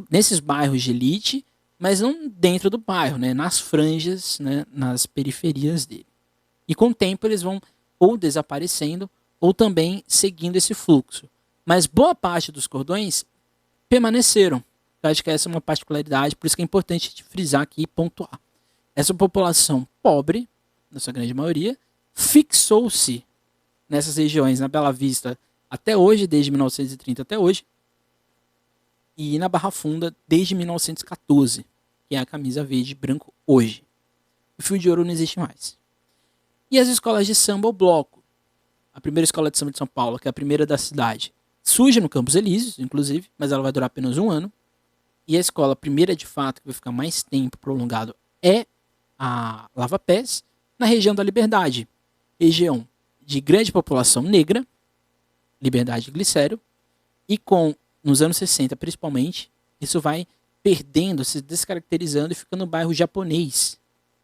nesses bairros de elite, mas não dentro do bairro, né? Nas franjas, né? Nas periferias dele. E com o tempo eles vão ou desaparecendo ou também seguindo esse fluxo. Mas boa parte dos cordões permaneceram. Eu acho que essa é uma particularidade, por isso que é importante frisar aqui e pontuar. Essa população pobre, na sua grande maioria, fixou-se nessas regiões, na Bela Vista até hoje, desde 1930 até hoje, e na Barra Funda desde 1914, que é a camisa verde e branco hoje. O Fio de Ouro não existe mais. E as escolas de samba, o bloco. A primeira escola de samba de São Paulo, que é a primeira da cidade, surge no Campos Elíseos, inclusive, mas ela vai durar apenas um ano. E a escola primeira, de fato, que vai ficar mais tempo prolongado, é a Lava Pés, na região da Liberdade, região de grande população negra, Liberdade e Glicério, e nos anos 60 principalmente, isso vai perdendo, se descaracterizando e ficando no bairro japonês,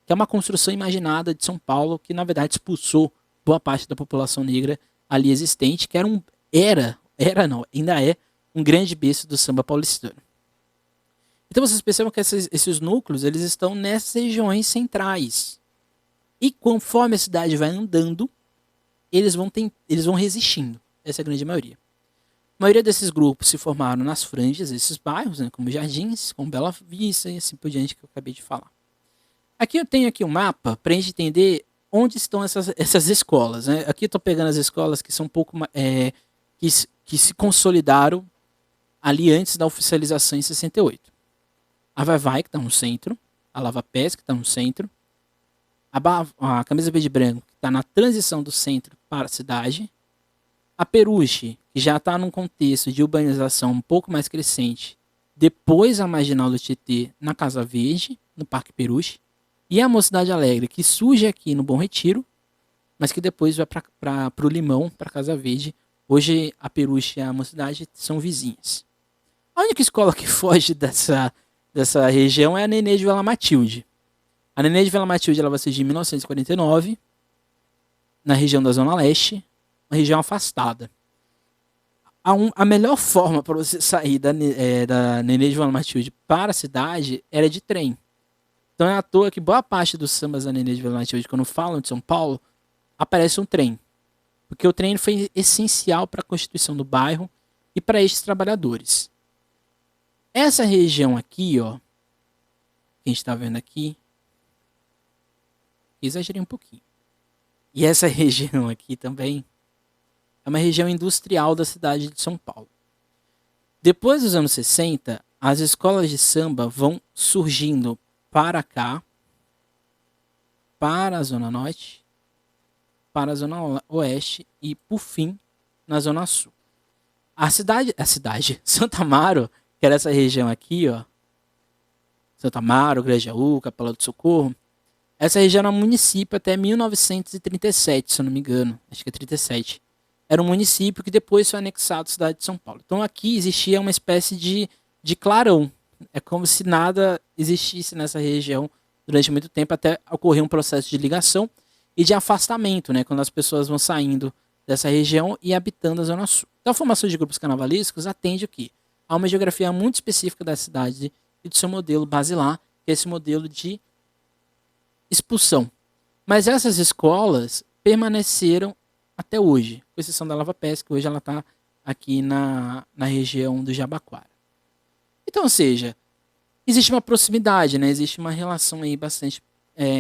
que é uma construção imaginada de São Paulo que na verdade expulsou boa parte da população negra ali existente, que ainda é um grande berço do samba paulistano. Então vocês percebem que esses núcleos eles estão nessas regiões centrais. E conforme a cidade vai andando, eles vão resistindo. Essa é a grande maioria. A maioria desses grupos se formaram nas franjas, esses bairros, né, como Jardins, como Bela Vista e assim por diante que eu acabei de falar. Aqui eu tenho aqui um mapa para a gente entender onde estão essas escolas. Né? Aqui eu estou pegando as escolas que são um pouco que se consolidaram ali antes da oficialização em 68. A Vai Vai, que está no centro, a Lava Pés, que está no centro, a Camisa Verde e Branco, que está na transição do centro para a cidade, a Peruche, que já está num contexto de urbanização um pouco mais crescente, depois a Marginal do Tietê, na Casa Verde, no Parque Peruche, e a Mocidade Alegre, que surge aqui no Bom Retiro, mas que depois vai para o Limão, para a Casa Verde. Hoje a Peruche e a Mocidade são vizinhas. A única escola que foge dessa região é a Nenê de Vila Matilde. A Nenê de Vila Matilde ela vai surgir em 1949, na região da Zona Leste, uma região afastada. A melhor forma para você sair da Nenê de Vila Matilde para a cidade era de trem. Então é à toa que boa parte dos sambas da Nenê de Vila Matilde, quando falam de São Paulo, aparece um trem. Porque o trem foi essencial para a constituição do bairro e para estes trabalhadores. Essa região aqui, ó, que a gente está vendo aqui, exagerei um pouquinho. E essa região aqui também é uma região industrial da cidade de São Paulo. Depois dos anos 60, as escolas de samba vão surgindo para cá, para a Zona Norte, para a Zona Oeste e, por fim, na Zona Sul. A cidade, Santa Amaro, que era essa região aqui, ó, Santa Amaro, Grajaú, Capela do Socorro, essa região era um município até 1937, se eu não me engano, acho que é 37. Era um município que depois foi anexado à cidade de São Paulo. Então aqui existia uma espécie de clarão. É como se nada existisse nessa região durante muito tempo, até ocorrer um processo de ligação e de afastamento, né, quando as pessoas vão saindo dessa região e habitando a Zona Sul. Então a formação de grupos carnavalescos atende o quê? A uma geografia muito específica da cidade e do seu modelo basilar, que é esse modelo de expulsão. Mas essas escolas permaneceram até hoje, com exceção da Lava Pés, que hoje ela está aqui na região do Jabaquara. Então, ou seja, existe uma proximidade, né? Existe uma relação aí bastante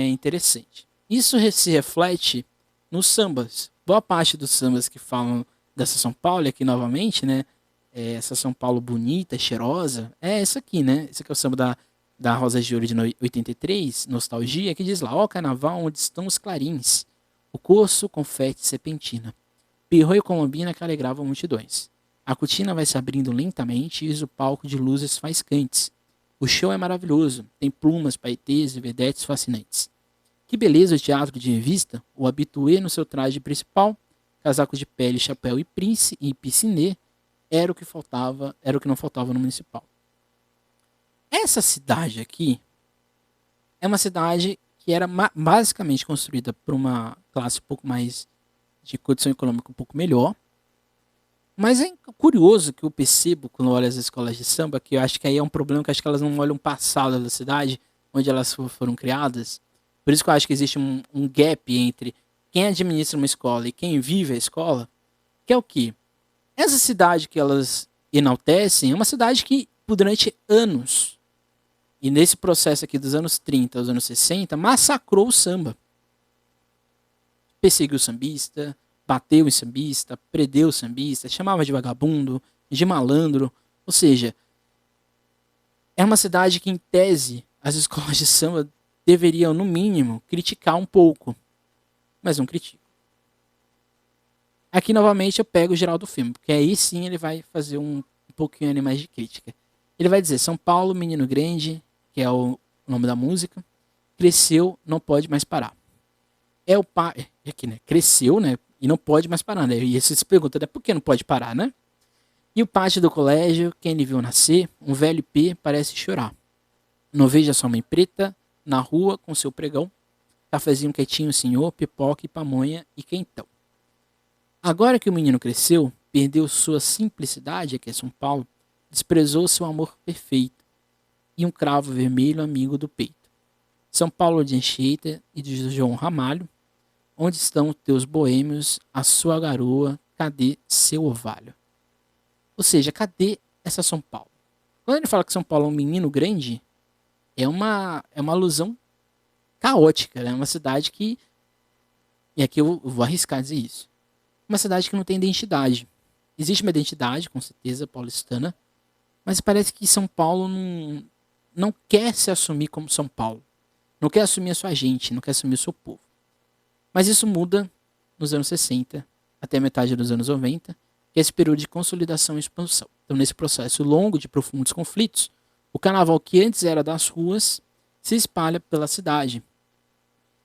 interessante. Isso se reflete nos sambas. Boa parte dos sambas que falam dessa São Paulo, aqui novamente, né? Essa São Paulo bonita, cheirosa, é essa aqui, né? Esse aqui é o samba da Rosa de Ouro de 83, Nostalgia, que diz lá: ó carnaval onde estão os clarins, o corso, confete, serpentina, perro e colombina que alegravam multidões. A cortina vai se abrindo lentamente e o palco de luzes faiscantes. O show é maravilhoso, tem plumas, paetês e vedetes fascinantes. Que beleza o teatro de revista, o habitué no seu traje principal, casaco de pele, chapéu e príncipe e piscinê, era o que faltava, era o que não faltava no municipal. Essa cidade aqui é uma cidade que era basicamente construída por uma classe um pouco mais de condição econômica um pouco melhor. Mas é curioso que eu percebo quando eu olho as escolas de samba, que eu acho que aí é um problema, que eu acho que elas não olham o passado da cidade, onde elas foram criadas. Por isso que eu acho que existe um gap entre quem administra uma escola e quem vive a escola, que é o quê? Essa cidade que elas enaltecem é uma cidade que, durante anos, e nesse processo aqui dos anos 30 aos anos 60, massacrou o samba. Perseguiu o sambista, bateu em sambista, prendeu o sambista, chamava de vagabundo, de malandro. Ou seja, é uma cidade que, em tese, as escolas de samba deveriam, no mínimo, criticar um pouco. Mas não criticam. Aqui, novamente, eu pego o Geraldo Filme, porque aí sim ele vai fazer um pouquinho ali mais de crítica. Ele vai dizer: São Paulo, menino grande, que é o nome da música, cresceu, não pode mais parar. É o pai, aqui, né? Cresceu, né? E não pode mais parar, né? E você se pergunta, né? Por que não pode parar, né? E o pátio do colégio, quem lhe viu nascer, um velho P parece chorar. Não veja sua mãe preta na rua com seu pregão, cafezinho quietinho, senhor, pipoca e pamonha e quentão. Agora que o menino cresceu, perdeu sua simplicidade, aqui é São Paulo, desprezou seu amor perfeito e um cravo vermelho amigo do peito. São Paulo de Anchieta e de João Ramalho, onde estão teus boêmios, a sua garoa, cadê seu orvalho? Ou seja, cadê essa São Paulo? Quando ele fala que São Paulo é um menino grande, é uma alusão caótica, né? É uma cidade que, e aqui eu vou arriscar dizer isso, uma cidade que não tem identidade. Existe uma identidade, com certeza, paulistana, mas parece que São Paulo não quer se assumir como São Paulo. Não quer assumir a sua gente, não quer assumir o seu povo. Mas isso muda nos anos 60 até metade dos anos 90, que é esse período de consolidação e expansão. Então, nesse processo longo de profundos conflitos, o carnaval que antes era das ruas se espalha pela cidade.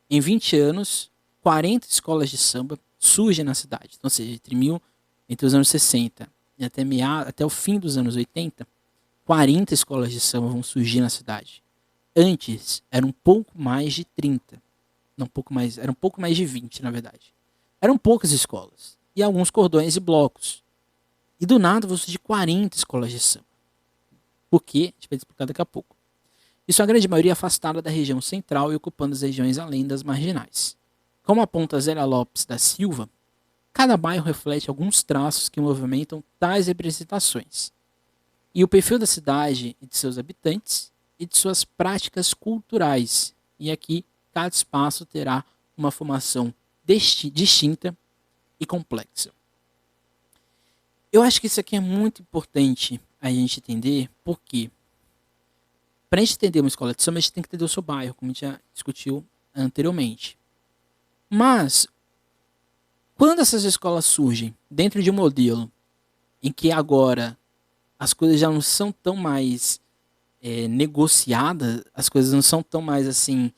Em 20 anos, 40 escolas de samba surgem na cidade. Então, ou seja, entre os anos 60 e até o fim dos anos 80, 40 escolas de samba vão surgir na cidade. Antes, era um pouco mais de 30. Não, um pouco mais, era um pouco mais de 20, na verdade. Eram poucas escolas. E alguns cordões e blocos. E do nada vão surgir 40 escolas de samba. Por quê? A gente vai explicar daqui a pouco. Isso a grande maioria afastada da região central e ocupando as regiões além das marginais. Como aponta Zélia Lopes da Silva, cada bairro reflete alguns traços que movimentam tais representações. E o perfil da cidade e de seus habitantes e de suas práticas culturais. E aqui, cada espaço terá uma formação distinta e complexa. Eu acho que isso aqui é muito importante a gente entender por quê. Para a gente entender uma escola de samba, a gente tem que entender o seu bairro, como a gente já discutiu anteriormente. Mas, quando essas escolas surgem dentro de um modelo em que agora as coisas já não são tão mais negociadas, as coisas não são tão mais assim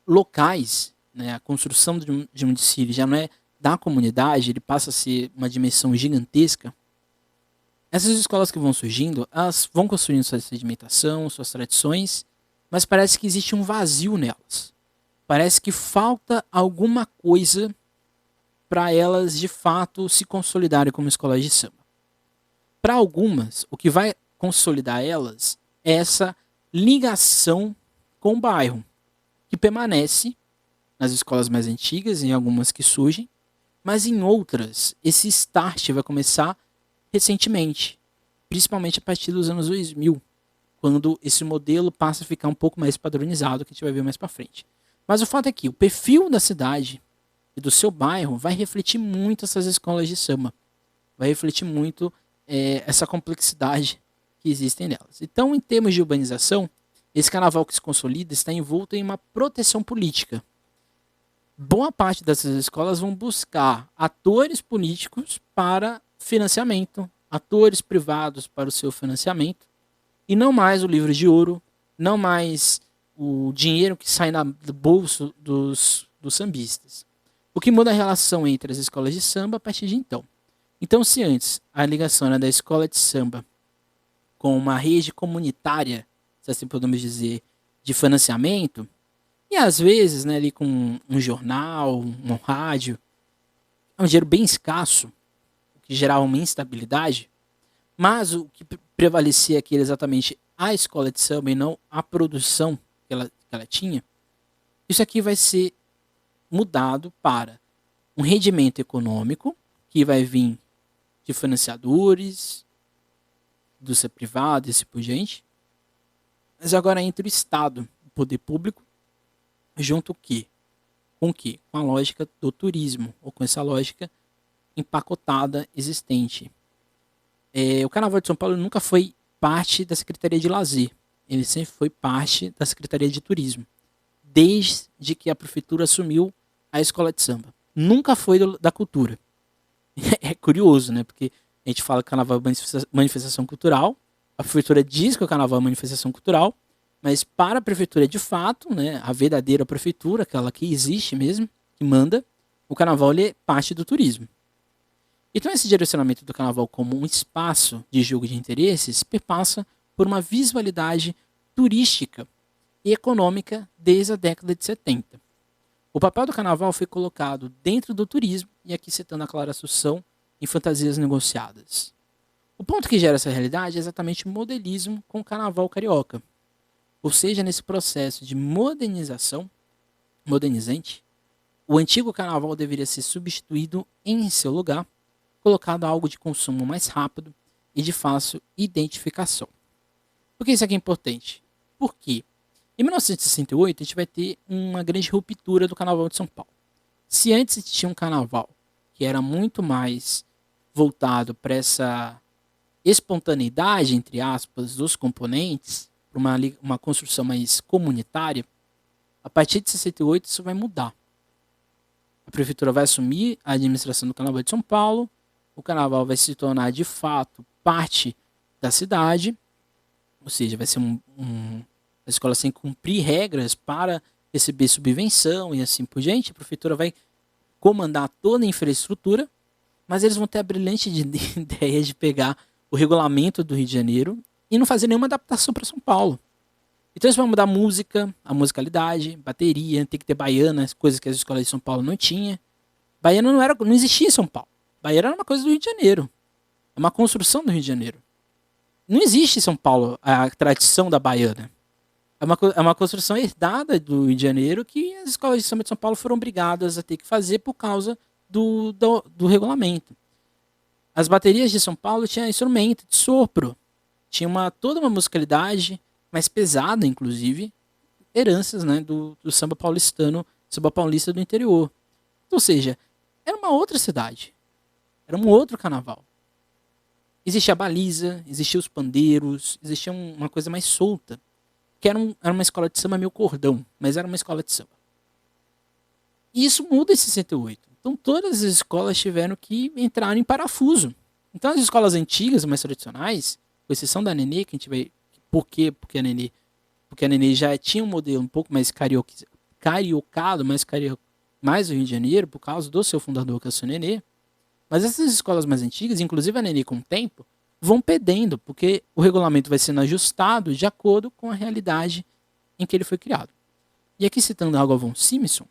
locais, né? A construção de um desfile já não é da comunidade, ele passa a ser uma dimensão gigantesca. Essas escolas que vão surgindo, elas vão construindo sua sedimentação, suas tradições, mas parece que existe um vazio nelas. Parece que falta alguma coisa para elas de fato se consolidarem como escolas de samba. Para algumas, o que vai consolidar elas é essa ligação com o bairro, que permanece nas escolas mais antigas, em algumas que surgem, mas em outras, esse start vai começar recentemente, principalmente a partir dos anos 2000, quando esse modelo passa a ficar um pouco mais padronizado, que a gente vai ver mais para frente. Mas o fato é que o perfil da cidade e do seu bairro vai refletir muito essas escolas de samba, vai refletir muito essa complexidade que existem nelas. Então, em termos de urbanização, esse carnaval que se consolida está envolto em uma proteção política. Boa parte dessas escolas vão buscar atores políticos para financiamento, atores privados para o seu financiamento, e não mais o livro de ouro, não mais o dinheiro que sai do bolso dos sambistas. O que muda a relação entre as escolas de samba a partir de então. Então, se antes a ligação era da escola de samba com uma rede comunitária, se assim podemos dizer, de financiamento, e às vezes, né, ali com um jornal, um rádio, é um dinheiro bem escasso, o que gerava uma instabilidade, mas o que prevalecia aqui era exatamente a escola de samba e não a produção que ela tinha. Isso aqui vai ser mudado para um rendimento econômico que vai vir de financiadores, do ser privado e assim por diante. Mas agora entra o Estado, o poder público, junto o quê? Com o quê? Com a lógica do turismo, ou com essa lógica empacotada existente. O Carnaval de São Paulo nunca foi parte da Secretaria de Lazer, ele sempre foi parte da Secretaria de Turismo, desde que a prefeitura assumiu a escola de samba. Nunca foi da cultura. É curioso, né? Porque a gente fala que o carnaval é manifestação cultural, a prefeitura diz que o carnaval é manifestação cultural, mas para a prefeitura, de fato, né, a verdadeira prefeitura, aquela que existe mesmo, que manda, o carnaval ele é parte do turismo. Então esse direcionamento do carnaval como um espaço de jogo de interesses perpassa por uma visualidade turística e econômica desde a década de 70. O papel do carnaval foi colocado dentro do turismo, e aqui citando a Clara Assunção, em fantasias negociadas. O ponto que gera essa realidade é exatamente o modelismo com o carnaval carioca. Ou seja, nesse processo de modernizante, o antigo carnaval deveria ser substituído em seu lugar, colocado algo de consumo mais rápido e de fácil identificação. Por que isso aqui é importante? Porque em 1968 a gente vai ter uma grande ruptura do Carnaval de São Paulo. Se antes a gente tinha um carnaval que era muito mais voltado para essa espontaneidade, entre aspas, dos componentes, para uma construção mais comunitária, a partir de 68 isso vai mudar. A prefeitura vai assumir a administração do Carnaval de São Paulo, o carnaval vai se tornar de fato parte da cidade, ou seja, vai ser a escola sem cumprir regras para receber subvenção e assim por diante. A prefeitura vai comandar toda a infraestrutura, mas eles vão ter a brilhante ideia de pegar o regulamento do Rio de Janeiro e não fazer nenhuma adaptação para São Paulo. Então eles vão mudar a musicalidade, bateria, tem que ter baiana, coisas que as escolas de São Paulo não tinham. Baiana não existia em São Paulo. Baiana era uma coisa do Rio de Janeiro. É uma construção do Rio de Janeiro. Não existe em São Paulo a tradição da baiana. É uma construção herdada do Rio de Janeiro que as escolas de samba de São Paulo foram obrigadas a ter que fazer por causa do regulamento. As baterias de São Paulo tinham instrumento de sopro. Tinha toda uma musicalidade mais pesada, inclusive, heranças, né, do samba paulistano, samba paulista do interior. Ou seja, era uma outra cidade. Era um outro carnaval. Existia a baliza, existia os pandeiros, existia uma coisa mais solta, que era uma escola de samba meio cordão, mas era uma escola de samba. E isso muda em 68. Então todas as escolas tiveram que entrar em parafuso. Então as escolas antigas, mais tradicionais, com exceção da Nenê, que a gente vai... Por quê? Porque a Nenê já tinha um modelo um pouco mais cariocado, mais do Rio de Janeiro, por causa do seu fundador, que é o seu Nenê. Mas essas escolas mais antigas, inclusive a Nenê com o tempo, vão perdendo, porque o regulamento vai sendo ajustado de acordo com a realidade em que ele foi criado. E aqui citando algo a von Simson,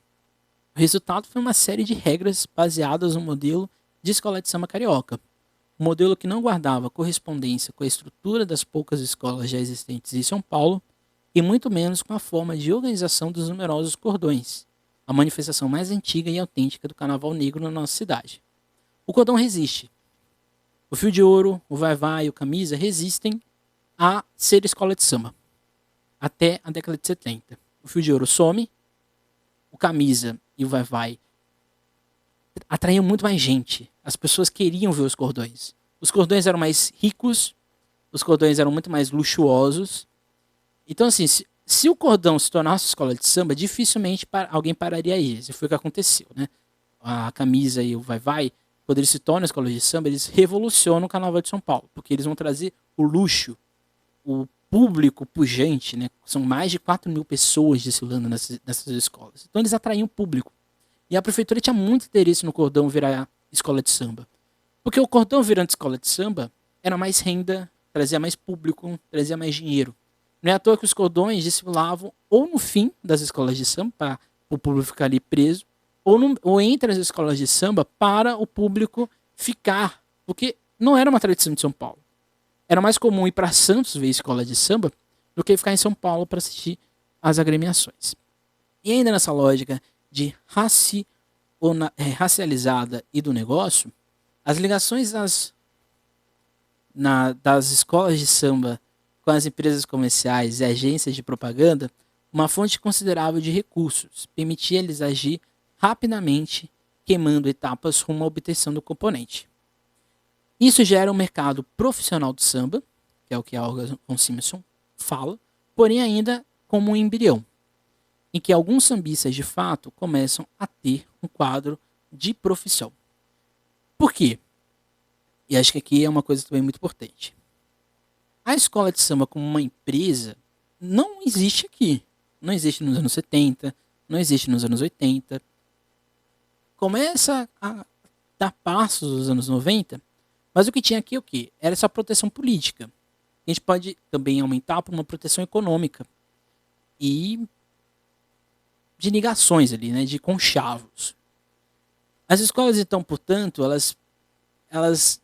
o resultado foi uma série de regras baseadas no modelo de escola de samba carioca. Um modelo que não guardava correspondência com a estrutura das poucas escolas já existentes em São Paulo e muito menos com a forma de organização dos numerosos cordões, a manifestação mais antiga e autêntica do carnaval negro na nossa cidade. O cordão resiste. O fio de ouro, o vai-vai e o camisa resistem a ser escola de samba até a década de 70. O fio de ouro some, o camisa e o vai-vai atraíam muito mais gente. As pessoas queriam ver os cordões. Os cordões eram mais ricos, os cordões eram muito mais luxuosos. Então, assim, se o cordão se tornasse escola de samba, dificilmente alguém pararia eles. E foi o que aconteceu, né? A camisa e o vai-vai, quando eles se tornam escola de samba, eles revolucionam o Carnaval de São Paulo, porque eles vão trazer o luxo, o público pujante, né? São mais de 4 mil pessoas desfilando nessas escolas. Então eles atraíam o público. E a prefeitura tinha muito interesse no cordão virar escola de samba. Porque o cordão virando escola de samba era mais renda, trazia mais público, trazia mais dinheiro. Não é à toa que os cordões desfilavam ou no fim das escolas de samba, para o público ficar ali preso, ou entre as escolas de samba para o público ficar. Porque não era uma tradição de São Paulo. Era mais comum ir para Santos ver escola de samba do que ficar em São Paulo para assistir às agremiações. E ainda nessa lógica de racializada e do negócio, as ligações das escolas de samba com as empresas comerciais e agências de propaganda, uma fonte considerável de recursos, permitia-lhes agir rapidamente, queimando etapas rumo à obtenção do componente. Isso gera um mercado profissional do samba, que é o que a Olga von Simson fala, porém ainda como um embrião, em que alguns sambistas de fato começam a ter um quadro de profissão. Por quê? E acho que aqui é uma coisa também muito importante. A escola de samba como uma empresa não existe aqui. Não existe nos anos 70, não existe nos anos 80. Começa a dar passos nos anos 90, mas o que tinha aqui é o quê? Era essa proteção política. A gente pode também aumentar para uma proteção econômica e de ligações ali, né, de conchavos. As escolas, então, portanto, elas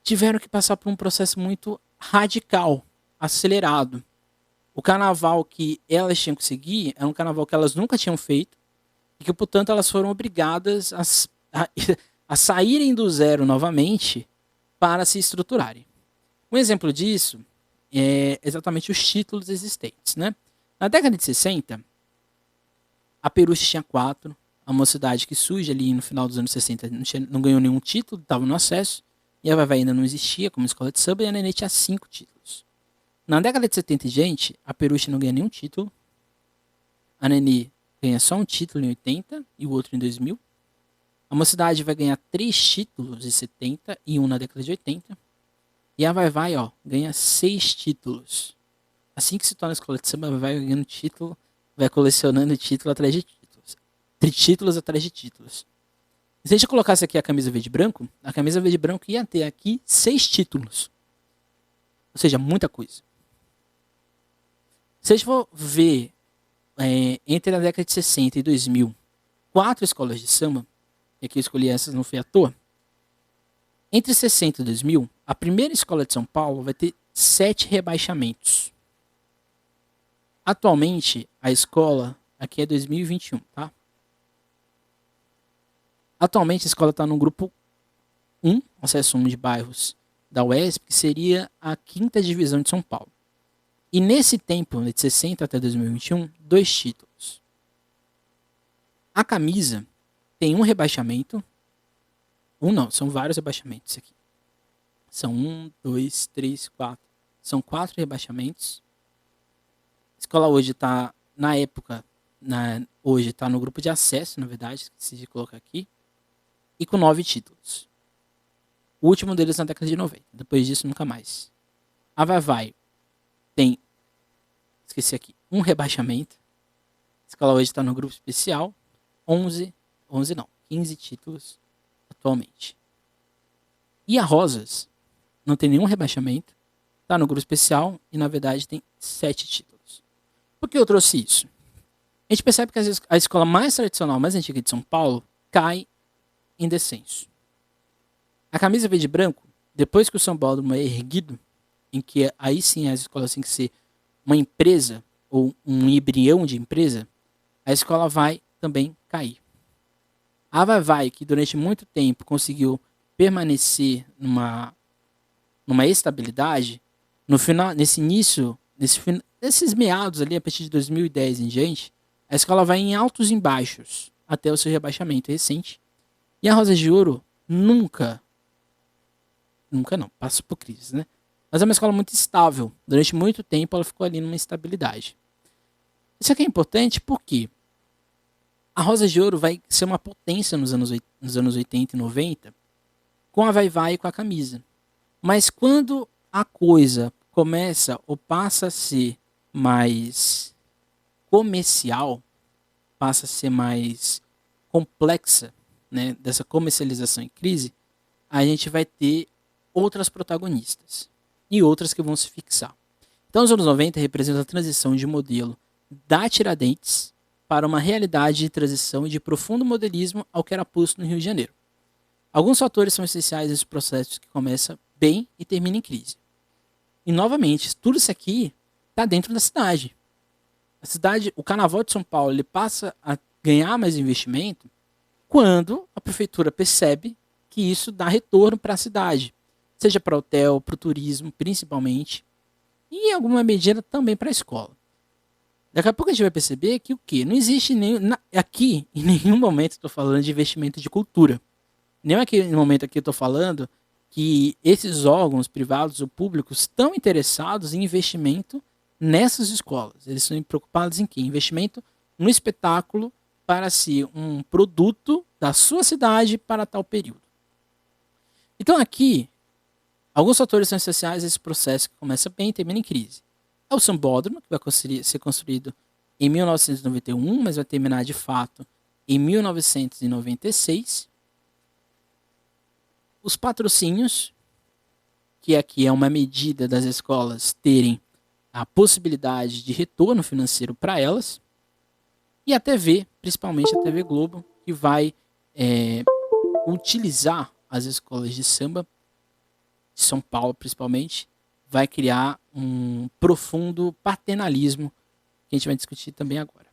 tiveram que passar por um processo muito radical, acelerado. O carnaval que elas tinham que seguir era um carnaval que elas nunca tinham feito e que, portanto, elas foram obrigadas a saírem do zero novamente para se estruturarem. Um exemplo disso é exatamente os títulos existentes, né? Na década de 60, a Peruche tinha 4, a Mocidade que surge ali no final dos anos 60 não ganhou nenhum título, estava no acesso, e a Vai-Vai ainda não existia como escola de samba, e a Nenê tinha 5 títulos. Na década de 70 e gente, a Peruche não ganha nenhum título, a Nenê ganha só um título em 80 e o outro em 2000, a Mocidade vai ganhar 3 títulos em 70 e um na década de 80, e a Vai-Vai, ó, ganha 6 títulos. Assim que se torna escola de samba, vai ganhando título, vai colecionando título atrás de títulos. Títulos atrás de títulos. Se a gente colocasse aqui a camisa verde e branco, a camisa verde e branco ia ter aqui 6 títulos. Ou seja, muita coisa. Se a gente for ver entre a década de 60 e 2000, 4 escolas de samba, e aqui eu escolhi essas, não foi à toa. Entre 60 e 2000, a primeira escola de São Paulo vai ter 7 rebaixamentos. Atualmente, a escola, aqui é 2021, tá? Atualmente, a escola está no grupo 1, acesso 1 de bairros da UESP, que seria a 5ª divisão de São Paulo. E nesse tempo, de 60 até 2021, 2 títulos. A camisa tem um rebaixamento. São vários rebaixamentos aqui. São um, dois, três, quatro. São 4 rebaixamentos. A escola hoje está, na época, hoje está no grupo de acesso, na verdade, esqueci de colocar aqui, e com 9 títulos. O último deles na década de 90. Depois disso, nunca mais. A Vai-Vai tem, esqueci aqui, um rebaixamento. A escola hoje está no grupo especial. 15 títulos atualmente. E a Rosas não tem nenhum rebaixamento. Está no grupo especial e, na verdade, tem 7 títulos. Por que eu trouxe isso? A gente percebe que às vezes a escola mais tradicional, mais antiga de São Paulo, cai em descenso. A camisa verde e branco, depois que o São Paulo é erguido, em que aí sim as escolas têm que ser uma empresa ou um embrião de empresa, a escola vai também cair. A Vai-Vai, que durante muito tempo conseguiu permanecer numa estabilidade, no final, nesses meados ali, a partir de 2010 em diante, a escola vai em altos e baixos até o seu rebaixamento recente. E a Rosa de Ouro nunca não, passa por crise, né? Mas é uma escola muito estável. Durante muito tempo ela ficou ali numa estabilidade. Isso aqui é importante porque a Rosa de Ouro vai ser uma potência nos anos 80 e 90 com a Vai-Vai e com a camisa. Mas quando a coisa começa ou passa a ser mais comercial, passa a ser mais complexa, né, dessa comercialização em crise, a gente vai ter outras protagonistas e outras que vão se fixar. Então, os anos 90 representam a transição de modelo da Tiradentes para uma realidade de transição e de profundo modelismo ao que era posto no Rio de Janeiro. Alguns fatores são essenciais nesse processo que começa bem e termina em crise. E, novamente, tudo isso aqui está dentro da cidade. A cidade, o Carnaval de São Paulo, ele passa a ganhar mais investimento quando a prefeitura percebe que isso dá retorno para a cidade, seja para o hotel, para o turismo, principalmente, e em alguma medida também para a escola. Daqui a pouco a gente vai perceber que o quê? Não existe aqui, em nenhum momento estou falando de investimento de cultura. Nem aqui no momento aqui eu estou falando que esses órgãos privados ou públicos estão interessados em investimento nessas escolas. Eles estão preocupados em quê? Investimento no espetáculo para ser um produto da sua cidade para tal período. Então aqui, alguns fatores são essenciais nesse processo que começa bem e termina em crise. É o Sambódromo, que vai ser construído em 1991, mas vai terminar de fato em 1996. Os patrocínios, que aqui é uma medida das escolas terem a possibilidade de retorno financeiro para elas. E a TV, principalmente a TV Globo, que vai utilizar as escolas de samba, de São Paulo principalmente, vai criar um profundo paternalismo que a gente vai discutir também agora.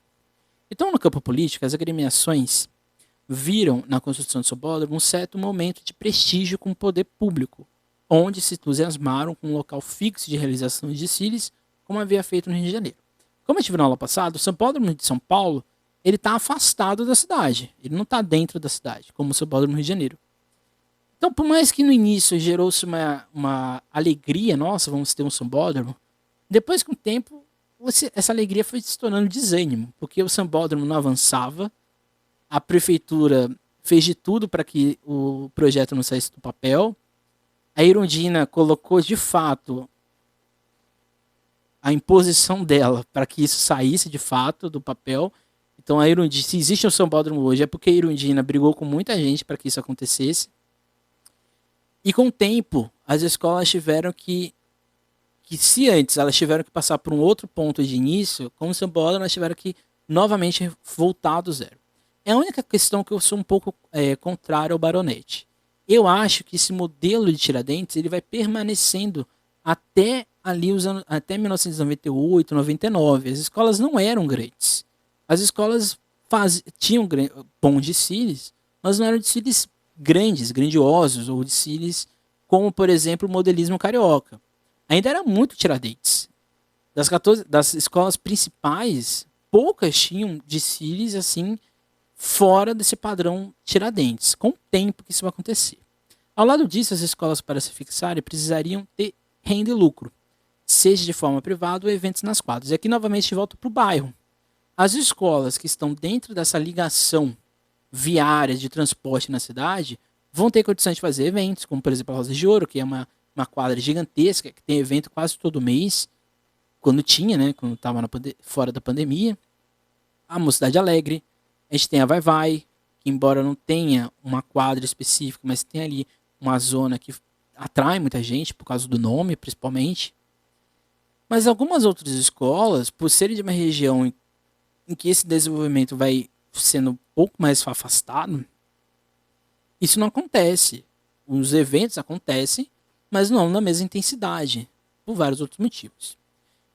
Então, no campo político, as agremiações viram na construção do Sambódromo um certo momento de prestígio com o poder público, onde se entusiasmaram com um local fixo de realização de desfiles, como havia feito no Rio de Janeiro. Como a gente viu na aula passada, o Sambódromo de São Paulo ele está afastado da cidade, ele não está dentro da cidade, como o Sambódromo do Rio de Janeiro. Então, por mais que no início gerou-se uma alegria, nossa, vamos ter um sambódromo, depois com o tempo, essa alegria foi se tornando desânimo, porque o sambódromo não avançava, a prefeitura fez de tudo para que o projeto não saísse do papel, a Irundina colocou de fato a imposição dela para que isso saísse de fato do papel. Então, a Irundina, se existe um sambódromo hoje, é porque a Irundina brigou com muita gente para que isso acontecesse. E com o tempo, as escolas tiveram que se antes elas tiveram que passar por um outro ponto de início, com o sambódromo elas tiveram que novamente voltar do zero. É a única questão que eu sou um pouco contrário ao Baronete. Eu acho que esse modelo de Tiradentes ele vai permanecendo até ali até 1998, 99. As escolas não eram grandes. As escolas tinham bons desfiles, mas não eram desfiles grandes, grandiosos, ou desfiles como, por exemplo, o modelismo carioca. Ainda era muito Tiradentes. Das escolas principais, poucas tinham desfiles assim fora desse padrão Tiradentes. Com o tempo que isso vai acontecer. Ao lado disso, as escolas, para se fixarem, precisariam ter renda e lucro, seja de forma privada ou eventos nas quadras. E aqui, novamente, volto para o bairro. As escolas que estão dentro dessa ligação viária de transporte na cidade vão ter condições de fazer eventos, como, por exemplo, a Rosa de Ouro, que é uma quadra gigantesca, que tem evento quase todo mês, quando tinha, né, quando estava fora da pandemia. A Mocidade Alegre, a gente tem a Vai Vai, que embora não tenha uma quadra específica, mas tem ali uma zona que atrai muita gente, por causa do nome, principalmente. Mas algumas outras escolas, por serem de uma região em que esse desenvolvimento vai sendo um pouco mais afastado, isso não acontece. Os eventos acontecem, mas não na mesma intensidade, por vários outros motivos.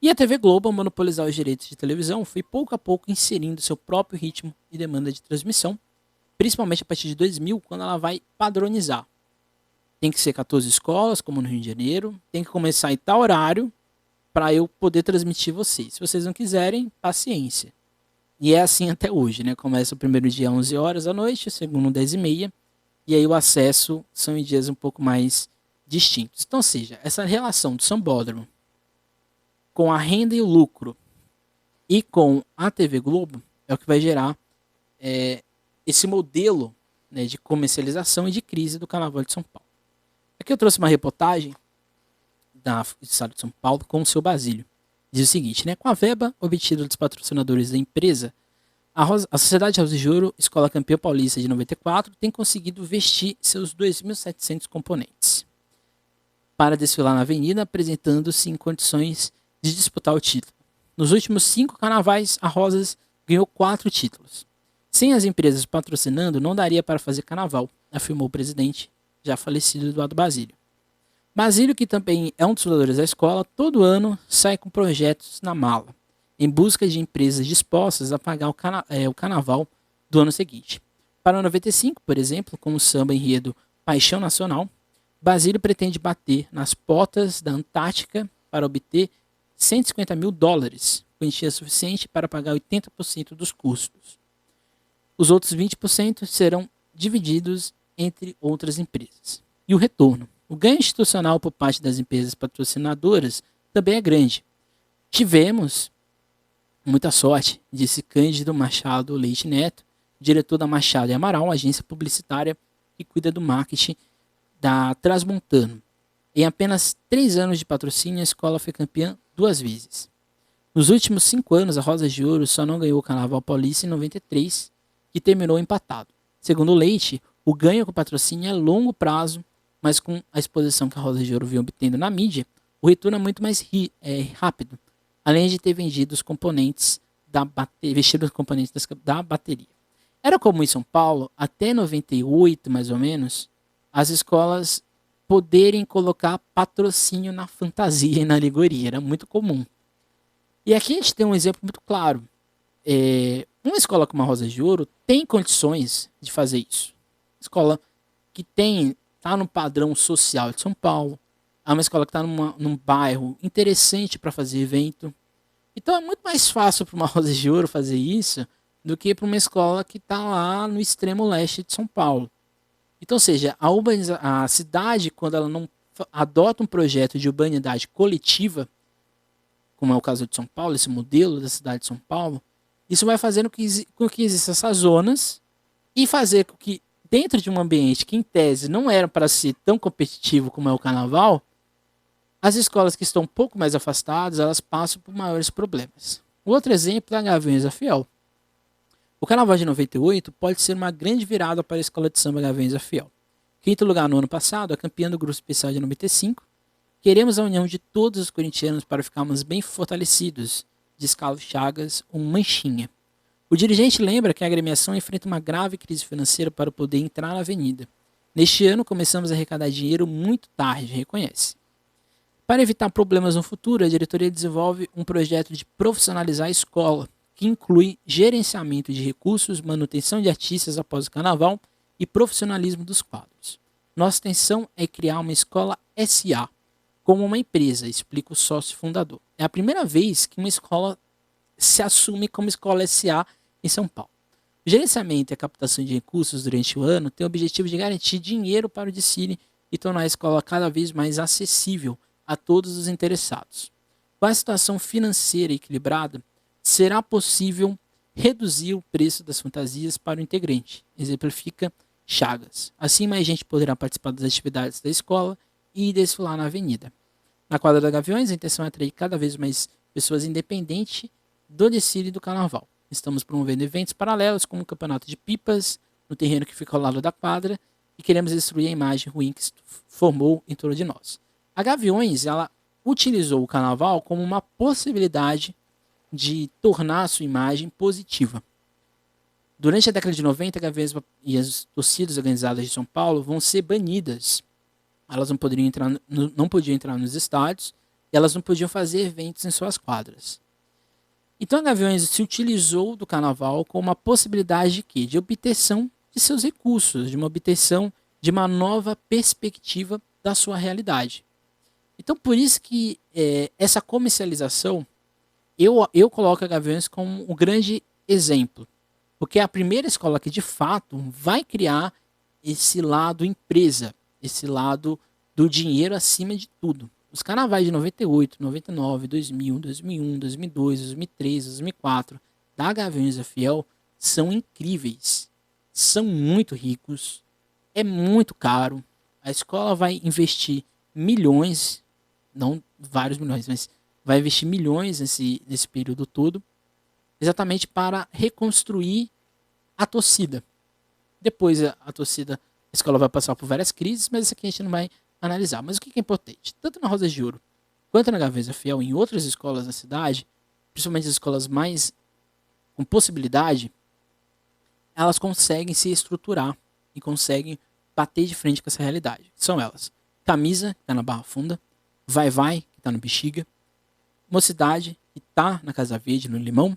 E a TV Globo, ao monopolizar os direitos de televisão, foi pouco a pouco inserindo seu próprio ritmo e demanda de transmissão, principalmente a partir de 2000, quando ela vai padronizar. Tem que ser 14 escolas, como no Rio de Janeiro, tem que começar em tal horário para eu poder transmitir vocês. Se vocês não quiserem, paciência. E é assim até hoje, né? Começa o primeiro dia às 11 horas da noite, o segundo 10h30, e aí o acesso são em dias um pouco mais distintos. Então, ou seja, essa relação do Sambódromo com a renda e o lucro e com a TV Globo é o que vai gerar esse modelo, né, de comercialização e de crise do Carnaval de São Paulo. Aqui eu trouxe uma reportagem do Estado de São Paulo com o seu Basílio. Diz o seguinte, né? Com a verba obtida dos patrocinadores da empresa, a Sociedade Rosa de Ouro, Escola Campeã Paulista de 94, tem conseguido vestir seus 2.700 componentes para desfilar na avenida, apresentando-se em condições de disputar o título. Nos últimos 5 carnavais, a Rosas ganhou 4 títulos. Sem as empresas patrocinando, não daria para fazer carnaval, afirmou o presidente, já falecido, Eduardo Basílio. Basílio, que também é um dos fundadores da escola, todo ano sai com projetos na mala, em busca de empresas dispostas a pagar o carnaval do ano seguinte. Para 95, por exemplo, com o samba enredo Paixão Nacional, Basílio pretende bater nas portas da Antártica para obter $150 mil, quantia suficiente para pagar 80% dos custos. Os outros 20% serão divididos entre outras empresas. E o retorno. O ganho institucional por parte das empresas patrocinadoras também é grande. Tivemos muita sorte, disse Cândido Machado Leite Neto, diretor da Machado e Amaral, agência publicitária que cuida do marketing da Transmontano. Em apenas 3 anos de patrocínio, a escola foi campeã 2 vezes. Nos últimos 5 anos, a Rosa de Ouro só não ganhou o Carnaval Paulista em 93, que terminou empatado. Segundo o Leite, o ganho com o patrocínio é a longo prazo, mas com a exposição que a Rosa de Ouro vem obtendo na mídia, o retorno é muito mais rápido, além de ter vendido os componentes vestido os componentes da bateria. Era comum em São Paulo, até 98 mais ou menos, as escolas poderem colocar patrocínio na fantasia e na alegoria, era muito comum. E aqui a gente tem um exemplo muito claro. Uma escola como a Rosa de Ouro tem condições de fazer isso. Escola que está no padrão social de São Paulo, é uma escola que está num bairro interessante para fazer evento. Então é muito mais fácil para uma Rosa de Ouro fazer isso do que para uma escola que está lá no extremo leste de São Paulo. Então, ou seja, a cidade, quando ela não adota um projeto de urbanidade coletiva, como é o caso de São Paulo, esse modelo da cidade de São Paulo, isso vai fazendo com que existam essas zonas e fazer com que, dentro de um ambiente que, em tese, não era para ser tão competitivo como é o carnaval, as escolas que estão um pouco mais afastadas, elas passam por maiores problemas. O outro exemplo é a Gaviões da Fiel. O Carnaval de 98 pode ser uma grande virada para a escola de samba Gaviões da Fiel. 5º lugar no ano passado, a campeã do grupo especial de 95. Queremos a união de todos os corintianos para ficarmos bem fortalecidos, diz Carlos Chagas, um manchinha. O dirigente lembra que a agremiação enfrenta uma grave crise financeira para poder entrar na avenida. Neste ano, começamos a arrecadar dinheiro muito tarde, reconhece. Para evitar problemas no futuro, a diretoria desenvolve um projeto de profissionalizar a escola, que inclui gerenciamento de recursos, manutenção de artistas após o carnaval e profissionalismo dos quadros. Nossa intenção é criar uma escola SA, como uma empresa, explica o sócio fundador. É a primeira vez que uma escola se assume como escola SA em São Paulo. O gerenciamento e a captação de recursos durante o ano tem o objetivo de garantir dinheiro para o desfile e tornar a escola cada vez mais acessível a todos os interessados. Com a situação financeira equilibrada, será possível reduzir o preço das fantasias para o integrante, exemplifica Chagas. Assim, mais gente poderá participar das atividades da escola e desfilar na avenida. Na quadra da Gaviões, a intenção é atrair cada vez mais pessoas independente do desfile do carnaval. Estamos promovendo eventos paralelos, como o campeonato de pipas, no terreno que fica ao lado da quadra, e queremos destruir a imagem ruim que se formou em torno de nós. A Gaviões, ela utilizou o carnaval como uma possibilidade de tornar a sua imagem positiva. Durante a década de 90, a Gaviões e as torcidas organizadas de São Paulo vão ser banidas. Elas não podiam entrar nos estádios e elas não podiam fazer eventos em suas quadras. Então a Gaviões se utilizou do carnaval como uma possibilidade de quê? De obtenção de seus recursos, de uma obtenção de uma nova perspectiva da sua realidade. Então por isso que essa comercialização, eu coloco a Gaviões como um grande exemplo. Porque é a primeira escola que de fato vai criar esse lado empresa, esse lado do dinheiro acima de tudo. Os carnavais de 98, 99, 2000, 2001, 2002, 2003, 2004 da Gaviões da Fiel são incríveis. São muito ricos. É muito caro. A escola vai investir milhões, não vários milhões, mas vai investir milhões nesse período todo, exatamente para reconstruir a torcida. Depois a torcida, a escola vai passar por várias crises, mas isso aqui a gente não vai analisar. Mas o que é importante? Tanto na Rosas de Ouro quanto na Gaviões da Fiel, em outras escolas da cidade, principalmente as escolas mais com possibilidade, elas conseguem se estruturar e conseguem bater de frente com essa realidade. São elas: Camisa, que está na Barra Funda; Vai Vai, que está no Bexiga; Mocidade, que está na Casa Verde, no Limão;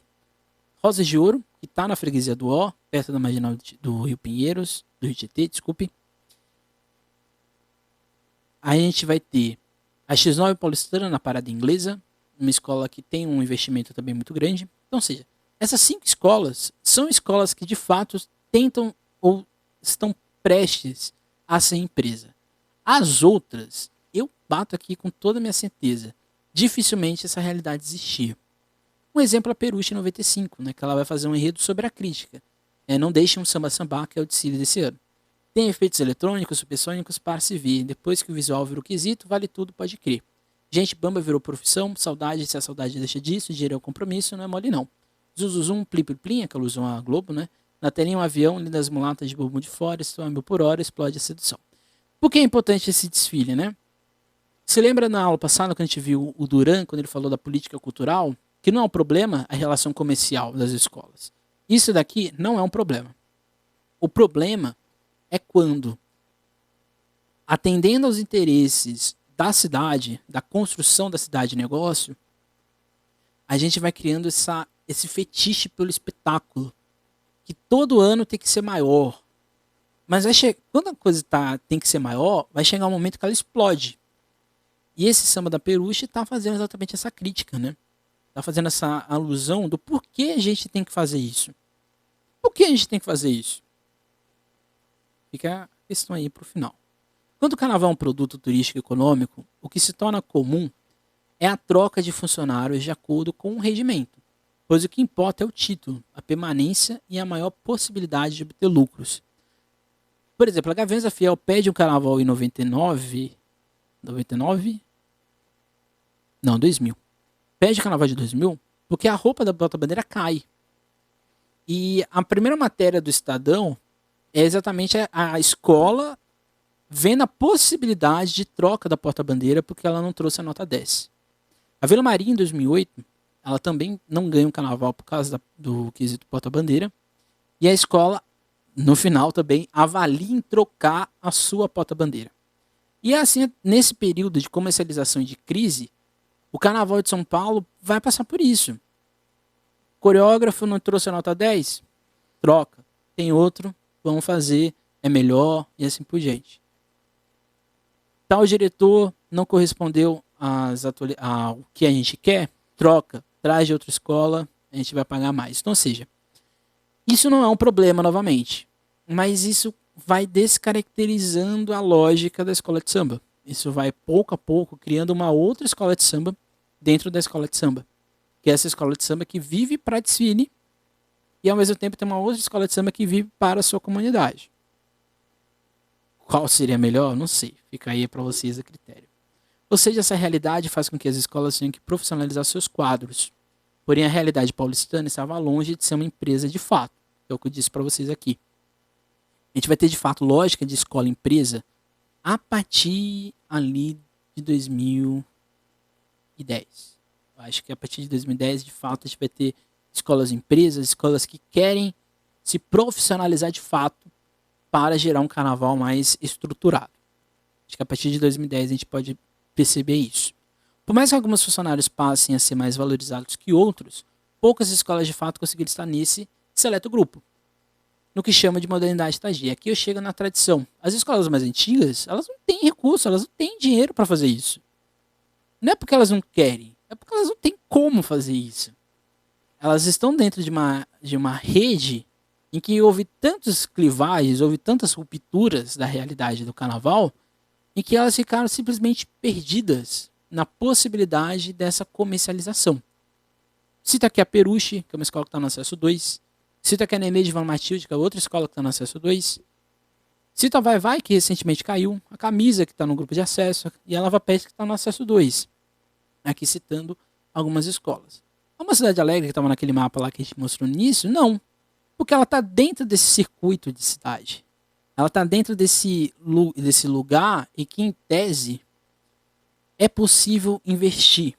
Rosas de Ouro, que está na freguesia do Ó, perto da marginal do Rio Pinheiros, do Rio Tietê, desculpe. Aí a gente vai ter a X9 Paulistana na Parada Inglesa, uma escola que tem um investimento também muito grande. Então, ou seja, essas 5 escolas são escolas que de fato tentam ou estão prestes a ser empresa. As outras, eu bato aqui com toda a minha certeza, dificilmente essa realidade existia. Um exemplo é a Peruche 95, né, que ela vai fazer um enredo sobre a crítica. Não deixem um samba sambar, que é o desfile desse ano. Tem efeitos eletrônicos, supersônicos para se ver. Depois que o visual virou quesito, vale tudo, pode crer. Gente bamba virou profissão, saudade, se a saudade deixa disso, dinheiro é o compromisso, não é mole não. Zuzuzum, plim plim plim, aquela alusão a Globo, né? Na telinha um avião, lindas mulatas de bumbum de fora, estou a 1000 por hora, explode a sedução. Por que é importante esse desfile, né? Você lembra na aula passada, quando a gente viu o Duran, quando ele falou da política cultural, que não é um problema a relação comercial das escolas. Isso daqui não é um problema. O problema é quando, atendendo aos interesses da cidade, da construção da cidade-negócio, a gente vai criando esse fetiche pelo espetáculo, que todo ano tem que ser maior. Mas quando a coisa tem que ser maior, vai chegar um momento que ela explode. E esse samba da Peruche está fazendo exatamente essa crítica, né? Está fazendo essa alusão do porquê a gente tem que fazer isso. Por que a gente tem que fazer isso? Fica a questão aí para o final. Quando o carnaval é um produto turístico econômico, o que se torna comum é a troca de funcionários de acordo com o rendimento, pois o que importa é o título, a permanência e a maior possibilidade de obter lucros. Por exemplo, a Gaviões da Fiel pede um carnaval em 99? Não, 2000. Pede carnaval de 2000 porque a roupa da porta-bandeira cai. E a primeira matéria do Estadão é exatamente a escola vendo a possibilidade de troca da porta-bandeira porque ela não trouxe a nota 10. A Vila Maria, em 2008, ela também não ganha um carnaval por causa do quesito porta-bandeira. E a escola, no final, também avalia em trocar a sua porta-bandeira. E assim, nesse período de comercialização e de crise, o Carnaval de São Paulo vai passar por isso. Coreógrafo não trouxe a nota 10? Troca. Tem outro, vamos fazer, é melhor e assim por diante. Tal diretor não correspondeu ao que a gente quer? Troca. Traz de outra escola, a gente vai pagar mais. Então, ou seja, isso não é um problema novamente. Mas isso vai descaracterizando a lógica da escola de samba. Isso vai, pouco a pouco, criando uma outra escola de samba dentro da escola de samba. Que é essa escola de samba que vive para desfile e, ao mesmo tempo, tem uma outra escola de samba que vive para a sua comunidade. Qual seria melhor? Não sei. Fica aí para vocês a critério. Ou seja, essa realidade faz com que as escolas tenham que profissionalizar seus quadros. Porém, a realidade paulistana estava longe de ser uma empresa de fato. É o que eu disse para vocês aqui. A gente vai ter, de fato, lógica de escola-empresa a partir ali de 2010. Eu acho que a partir de 2010, de fato, a gente vai ter escolas-empresas, escolas que querem se profissionalizar de fato para gerar um carnaval mais estruturado. Acho que a partir de 2010 a gente pode perceber isso. Por mais que alguns funcionários passem a ser mais valorizados que outros, poucas escolas de fato conseguiram estar nesse seleto grupo, no que chama de modernidade tardia. Aqui eu chego na tradição. As escolas mais antigas, elas não têm recurso, elas não têm dinheiro para fazer isso. Não é porque elas não querem, é porque elas não têm como fazer isso. Elas estão dentro de uma rede em que houve tantas clivagens, houve tantas rupturas da realidade do carnaval, em que elas ficaram simplesmente perdidas na possibilidade dessa comercialização. Cita aqui a Peruche, que é uma escola que está no acesso 2. Cita aqui a Nenê de Van Matilde, que é outra escola que está no acesso 2. Cita a Vai Vai, que recentemente caiu. A Camisa, que está no grupo de acesso. E a Lava Pés, que está no acesso 2. Aqui citando algumas escolas. É uma Cidade Alegre, que estava naquele mapa lá que a gente mostrou no início? Não. Porque ela está dentro desse circuito de cidade. Ela está dentro desse lugar e que, em tese, é possível investir.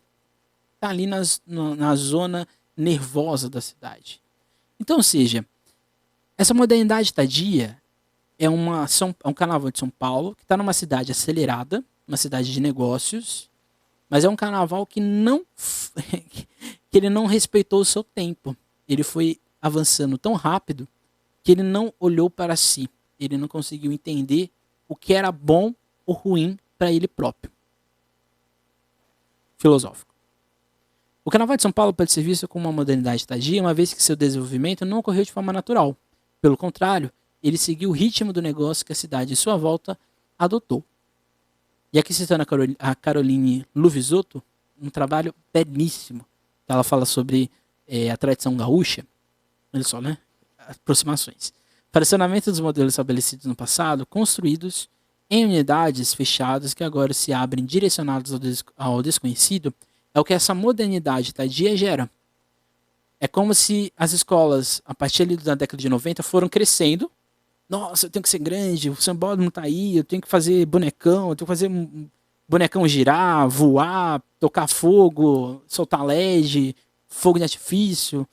Está ali na zona nervosa da cidade. Então, ou seja, essa modernidade tardia é um carnaval de São Paulo que está numa cidade acelerada, uma cidade de negócios, mas é um carnaval que ele não respeitou o seu tempo. Ele foi avançando tão rápido que ele não olhou para si. Ele não conseguiu entender o que era bom ou ruim para ele próprio. Filosófico. O Carnaval de São Paulo pode ser visto como uma modernidade tardia, uma vez que seu desenvolvimento não ocorreu de forma natural. Pelo contrário, ele seguiu o ritmo do negócio que a cidade em sua volta adotou. E aqui citando a Caroline Luvisotto, um trabalho belíssimo. Ela fala sobre a tradição gaúcha. Olha só, né? Aproximações. Fracionamento dos modelos estabelecidos no passado, construídos em unidades fechadas que agora se abrem direcionados ao desconhecido, é o que essa modernidade tardia gera. É como se as escolas, a partir ali da década de 90, foram crescendo. Nossa, eu tenho que ser grande, o sambódromo tá aí, eu tenho que fazer bonecão, eu tenho que fazer bonecão girar, voar, tocar fogo, soltar LED, fogo de artifício.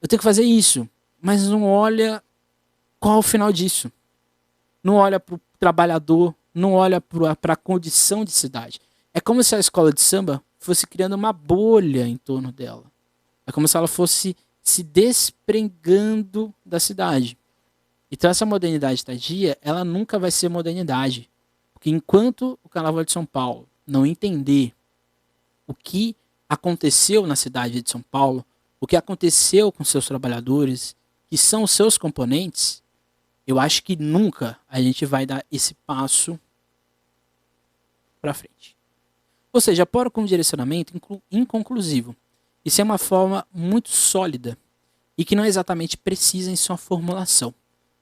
Eu tenho que fazer isso, mas não olha qual é o final disso. Não olha para o trabalhador, não olha para a condição de cidade. É como se a escola de samba fosse criando uma bolha em torno dela. É como se ela fosse se desprendendo da cidade. Então essa modernidade tardia, ela nunca vai ser modernidade. Porque enquanto o Carnaval de São Paulo não entender o que aconteceu na cidade de São Paulo, o que aconteceu com seus trabalhadores, que são os seus componentes, eu acho que nunca a gente vai dar esse passo para frente. Ou seja, a como direcionamento inconclusivo. Isso é uma forma muito sólida e que não é exatamente precisa em sua formulação,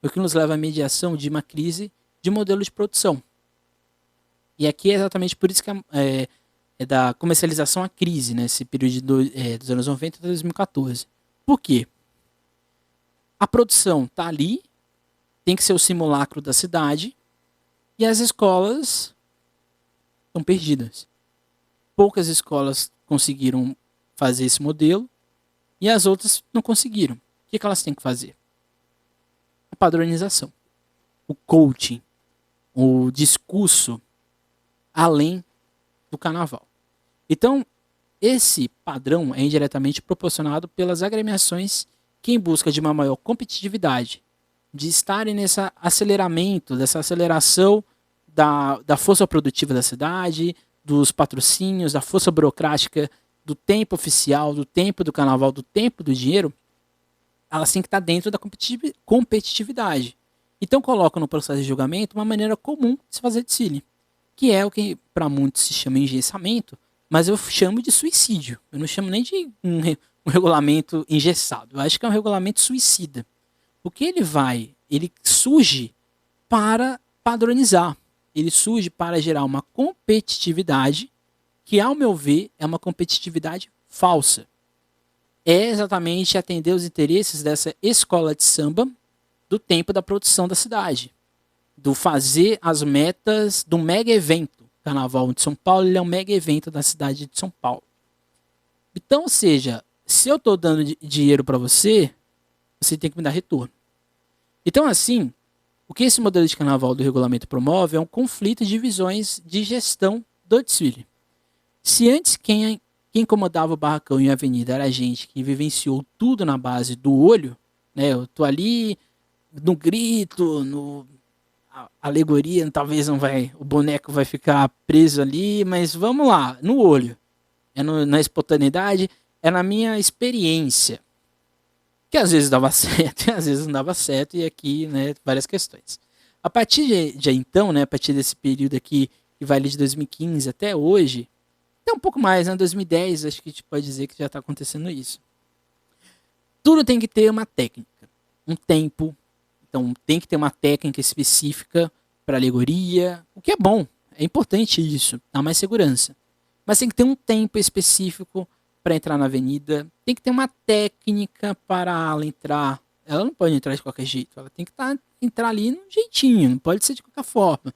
o que nos leva à mediação de uma crise de modelo de produção. E aqui é exatamente por isso que é da comercialização à crise, nesse período dos anos 90 a 2014. Por quê? A produção está ali, tem que ser o simulacro da cidade, e as escolas estão perdidas. Poucas escolas conseguiram fazer esse modelo e as outras não conseguiram. O que elas têm que fazer? A padronização, o coaching, o discurso além do carnaval. Então, esse padrão é indiretamente proporcionado pelas agremiações que, em busca de uma maior competitividade, de estarem nesse aceleramento, dessa aceleração da força produtiva da cidade, dos patrocínios, da força burocrática, do tempo oficial, do tempo do carnaval, do tempo do dinheiro, elas têm que estar dentro da competitividade. Então colocam no processo de julgamento uma maneira comum de se fazer desfile, que é o que para muitos se chama engessamento, mas eu chamo de suicídio. Eu não chamo nem de um regulamento engessado. Eu acho que é um regulamento suicida. Porque ele surge para padronizar. Ele surge para gerar uma competitividade que, ao meu ver, é uma competitividade falsa. É exatamente atender os interesses dessa escola de samba do tempo da produção da cidade, do fazer as metas do mega evento. O Carnaval de São Paulo ele é um mega evento da cidade de São Paulo. Então, ou seja, se eu estou dando dinheiro para você, você tem que me dar retorno. Então, assim, o que esse modelo de carnaval do regulamento promove é um conflito de visões de gestão do desfile. Se antes quem incomodava o barracão e a avenida era a gente que vivenciou tudo na base do olho, né? Eu tô ali no grito, no a alegoria, talvez não vai, o boneco vai ficar preso ali, mas vamos lá, no olho, na espontaneidade, é na minha experiência, que às vezes dava certo e às vezes não dava certo, e aqui, né, várias questões. A partir de então, né, a partir desse período aqui, que vai ali de 2015 até hoje, até um pouco mais, né, 2010, acho que a gente pode dizer que já está acontecendo isso. Tudo tem que ter uma técnica, um tempo, então tem que ter uma técnica específica para alegoria, o que é bom, é importante isso, dá mais segurança. Mas tem que ter um tempo específico para entrar na avenida, tem que ter uma técnica para ela entrar. Ela não pode entrar de qualquer jeito, ela tem que entrar ali num jeitinho, não pode ser de qualquer forma.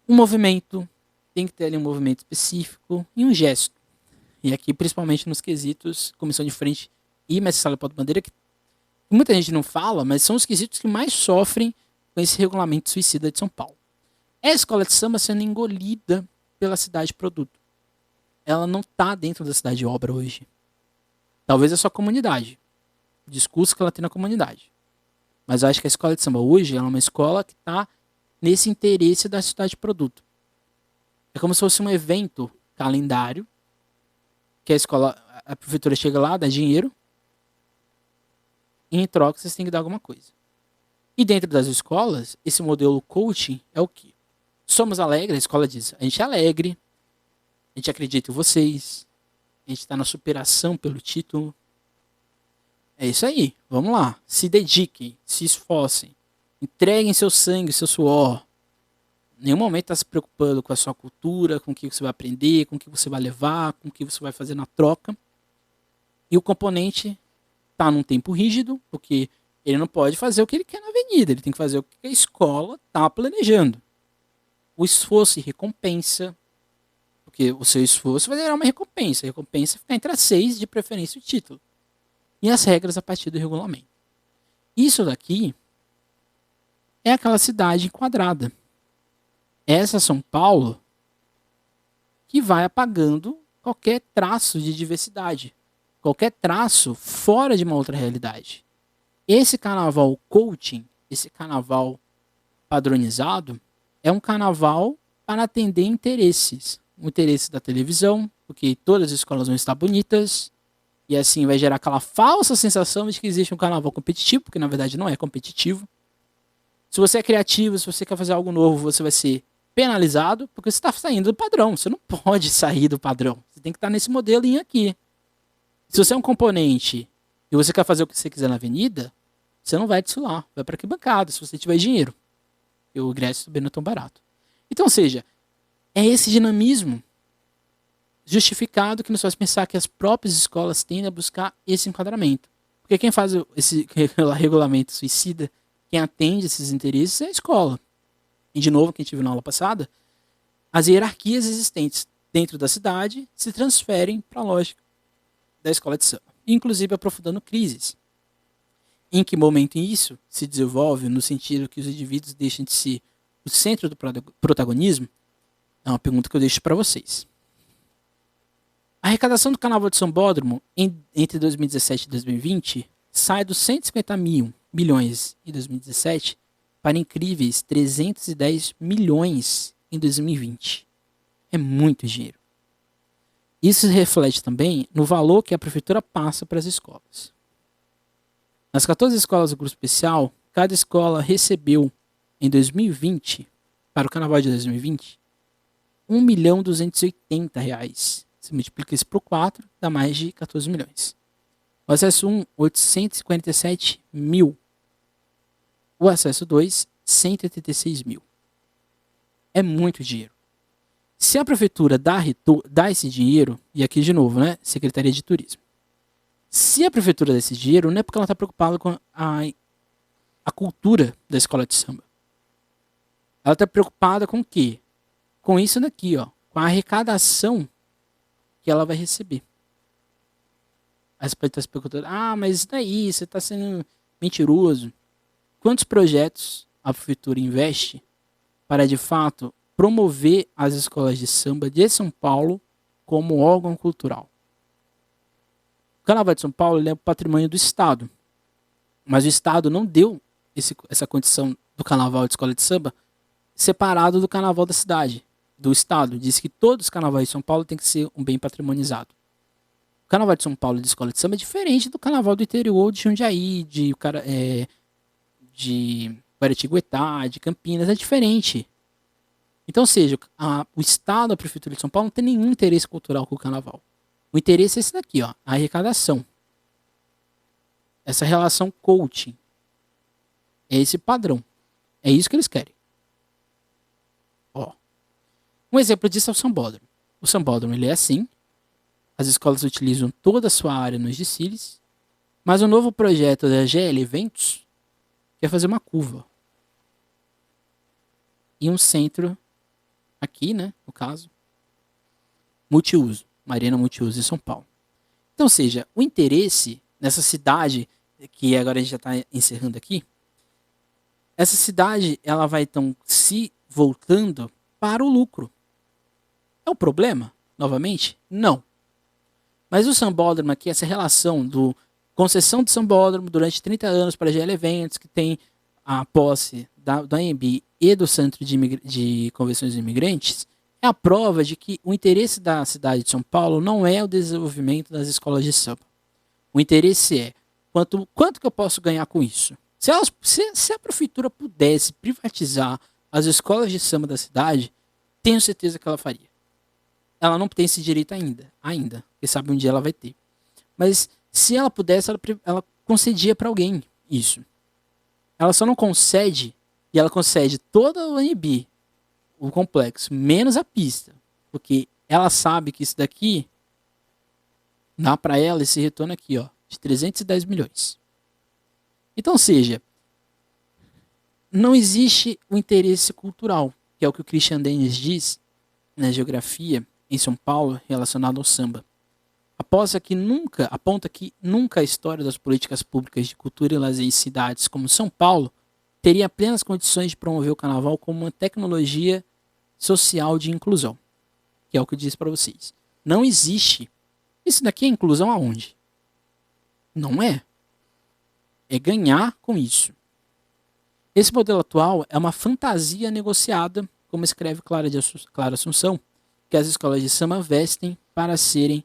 Um movimento, tem que ter ali um movimento específico e um gesto. E aqui, principalmente nos quesitos, comissão de frente e mestre sala porta-bandeira, que muita gente não fala, mas são os quesitos que mais sofrem com esse regulamento suicida de São Paulo. É a escola de samba sendo engolida pela cidade produto. Ela não está dentro da cidade de obra hoje. Talvez a sua comunidade. O discurso que ela tem na comunidade. Mas eu acho que a escola de samba hoje é uma escola que está nesse interesse da cidade de produto. É como se fosse um evento calendário, que a prefeitura chega lá, dá dinheiro, e em troca vocês têm que dar alguma coisa. E dentro das escolas, esse modelo coaching é o quê? Somos alegres, a escola diz, a gente é alegre, a gente acredita em vocês, a gente está na superação pelo título. É isso aí, vamos lá, se dediquem, se esforcem, entreguem seu sangue, seu suor. Em nenhum momento está se preocupando com a sua cultura, com o que você vai aprender, com o que você vai levar, com o que você vai fazer na troca. E o componente está num tempo rígido, porque ele não pode fazer o que ele quer na avenida, ele tem que fazer o que a escola está planejando. O esforço e recompensa, porque o seu esforço vai gerar uma recompensa. A recompensa fica entre as 6, de preferência o título. E as regras a partir do regulamento. Isso daqui é aquela cidade enquadrada. Essa São Paulo que vai apagando qualquer traço de diversidade, qualquer traço fora de uma outra realidade. Esse carnaval coaching, esse carnaval padronizado, é um carnaval para atender interesses. O interesse da televisão, porque todas as escolas vão estar bonitas, e assim vai gerar aquela falsa sensação de que existe um carnaval competitivo, porque na verdade não é competitivo. Se você é criativo, se você quer fazer algo novo, você vai ser penalizado, porque você está saindo do padrão. Você não pode sair do padrão. Você tem que estar nesse modelinho aqui. Se você é um componente e você quer fazer o que você quiser na avenida, você não vai desfilar. Vai para que bancada, se você tiver dinheiro. E o ingresso também não é tão barato. Então, ou seja, é esse dinamismo justificado que nos faz pensar que as próprias escolas tendem a buscar esse enquadramento. Porque quem faz esse regulamento suicida, quem atende esses interesses é a escola. E de novo, quem tive na aula passada, as hierarquias existentes dentro da cidade se transferem para a lógica da escola de samba, inclusive aprofundando crises. Em que momento isso se desenvolve no sentido que os indivíduos deixam de ser o centro do protagonismo? É uma pergunta que eu deixo para vocês. A arrecadação do Carnaval de São Bódromo entre 2017 e 2020 sai dos 150 milhões em 2017 para incríveis 310 milhões em 2020. É muito dinheiro. Isso reflete também no valor que a prefeitura passa para as escolas. Nas 14 escolas do grupo especial, cada escola recebeu em 2020, para o carnaval de 2020, R$ 1.280. Você multiplica isso por 4, dá mais de 14 milhões. O acesso 1, 847 mil. O acesso 2, 186 mil. É muito dinheiro. Se a prefeitura dá esse dinheiro, e aqui de novo, né? Secretaria de Turismo. Se a prefeitura dá esse dinheiro, não é porque ela está preocupada com a cultura da escola de samba. Ela está preocupada com o quê? Com isso daqui, ó. Com a arrecadação que ela vai receber. Aí você pode estar se perguntando, mas isso daí, você está sendo mentiroso. Quantos projetos a prefeitura investe para, de fato, promover as escolas de samba de São Paulo como órgão cultural? O Carnaval de São Paulo ele é patrimônio do Estado. Mas o Estado não deu essa condição do Carnaval de escola de samba separado do Carnaval da cidade, do Estado. Diz que todos os carnavais de São Paulo têm que ser um bem patrimonializado. O Carnaval de São Paulo de escola de samba é diferente do Carnaval do interior de Jundiaí, de Guaratinguetá, de Campinas. É diferente. Então, ou seja, o Estado, a Prefeitura de São Paulo, não tem nenhum interesse cultural com o Carnaval. O interesse é esse daqui, ó, a arrecadação. Essa relação coaching. É esse padrão. É isso que eles querem. Ó. Um exemplo disso é o Sambódromo. O Sambódromo ele é assim. As escolas utilizam toda a sua área nos desfiles. Mas o novo projeto da GL Eventos quer fazer uma curva. E um centro aqui, né, no caso, multiuso. Uma arena multiuso em São Paulo. Então, ou seja, o interesse nessa cidade, que agora a gente já está encerrando aqui, essa cidade ela vai então se voltando para o lucro. É um problema, novamente? Não. Mas o Sambódromo aqui, essa relação do concessão de Sambódromo durante 30 anos para a GL Eventos, que tem a posse da AMB e do Centro de Convenções de Imigrantes, é a prova de que o interesse da cidade de São Paulo não é o desenvolvimento das escolas de samba. O interesse é quanto que eu posso ganhar com isso? Se a prefeitura pudesse privatizar as escolas de samba da cidade, tenho certeza que ela faria. Ela não tem esse direito ainda. Quem sabe um dia ela vai ter. Mas se ela pudesse, ela concedia para alguém isso. Ela só não concede, e ela concede toda o ANB, o complexo, menos a pista. Porque ela sabe que isso daqui dá para ela esse retorno aqui, ó, de 310 milhões. Então, ou seja, não existe o interesse cultural, que é o que o Christian Dennis diz na geografia em São Paulo relacionado ao samba. Aponta que nunca a história das políticas públicas de cultura e lazer em cidades como São Paulo teria plenas condições de promover o carnaval como uma tecnologia social de inclusão, que é o que eu disse para vocês. Não existe. Isso daqui é inclusão aonde? Não é. É ganhar com isso. Esse modelo atual é uma fantasia negociada, como escreve Clara Assunção, que as escolas de samba vestem para serem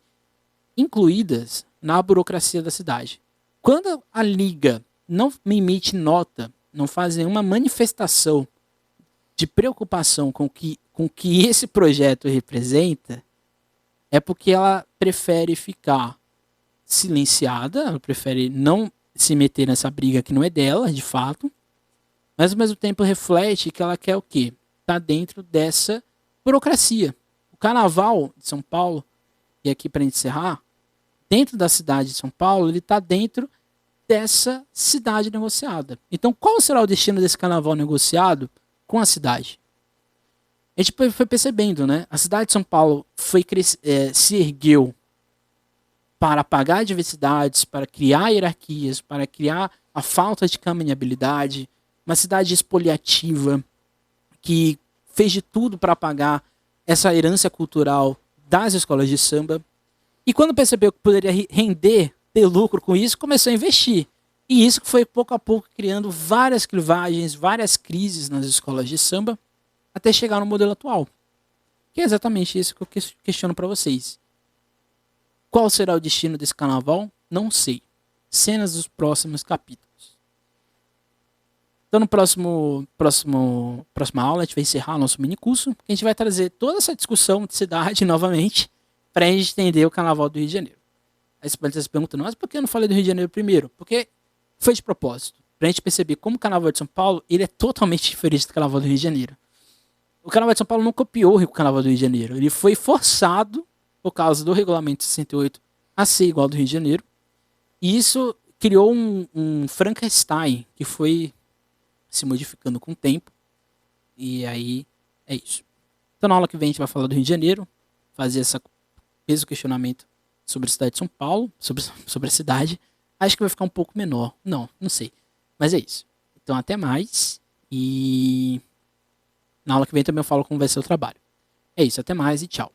incluídas na burocracia da cidade. Quando a liga não emite nota, não faz nenhuma manifestação de preocupação com que esse projeto representa, é porque ela prefere ficar silenciada, ela prefere não se meter nessa briga que não é dela, de fato, mas ao mesmo tempo reflete que ela quer o quê? Tá dentro dessa burocracia. O Carnaval de São Paulo, e aqui para encerrar, dentro da cidade de São Paulo, ele está dentro dessa cidade negociada. Então, qual será o destino desse carnaval negociado com a cidade? A gente foi percebendo, né? A cidade de São Paulo se ergueu para apagar diversidades, para criar hierarquias, para criar a falta de caminhabilidade, uma cidade expoliativa que fez de tudo para apagar essa herança cultural das escolas de samba. E quando percebeu que poderia ter lucro com isso, começou a investir. E isso foi pouco a pouco criando várias clivagens, várias crises nas escolas de samba, até chegar no modelo atual. Que é exatamente isso que eu questiono para vocês. Qual será o destino desse carnaval? Não sei. Cenas dos próximos capítulos. Então, no próxima aula, a gente vai encerrar o nosso mini curso, que a gente vai trazer toda essa discussão de cidade novamente, para a gente entender o Carnaval do Rio de Janeiro. Aí você pode estar se perguntando, mas por que eu não falei do Rio de Janeiro primeiro? Porque foi de propósito, para a gente perceber como o Carnaval de São Paulo ele é totalmente diferente do Carnaval do Rio de Janeiro. O Carnaval de São Paulo não copiou o Carnaval do Rio de Janeiro, ele foi forçado, por causa do Regulamento 68, a ser igual ao do Rio de Janeiro, e isso criou um Frankenstein, que foi se modificando com o tempo. E aí é isso. Então na aula que vem a gente vai falar do Rio de Janeiro, fazer esse questionamento sobre a cidade de São Paulo, sobre a cidade. Acho que vai ficar um pouco menor. Não sei. Mas é isso. Então até mais. E na aula que vem também eu falo como vai ser o trabalho. É isso, até mais e tchau.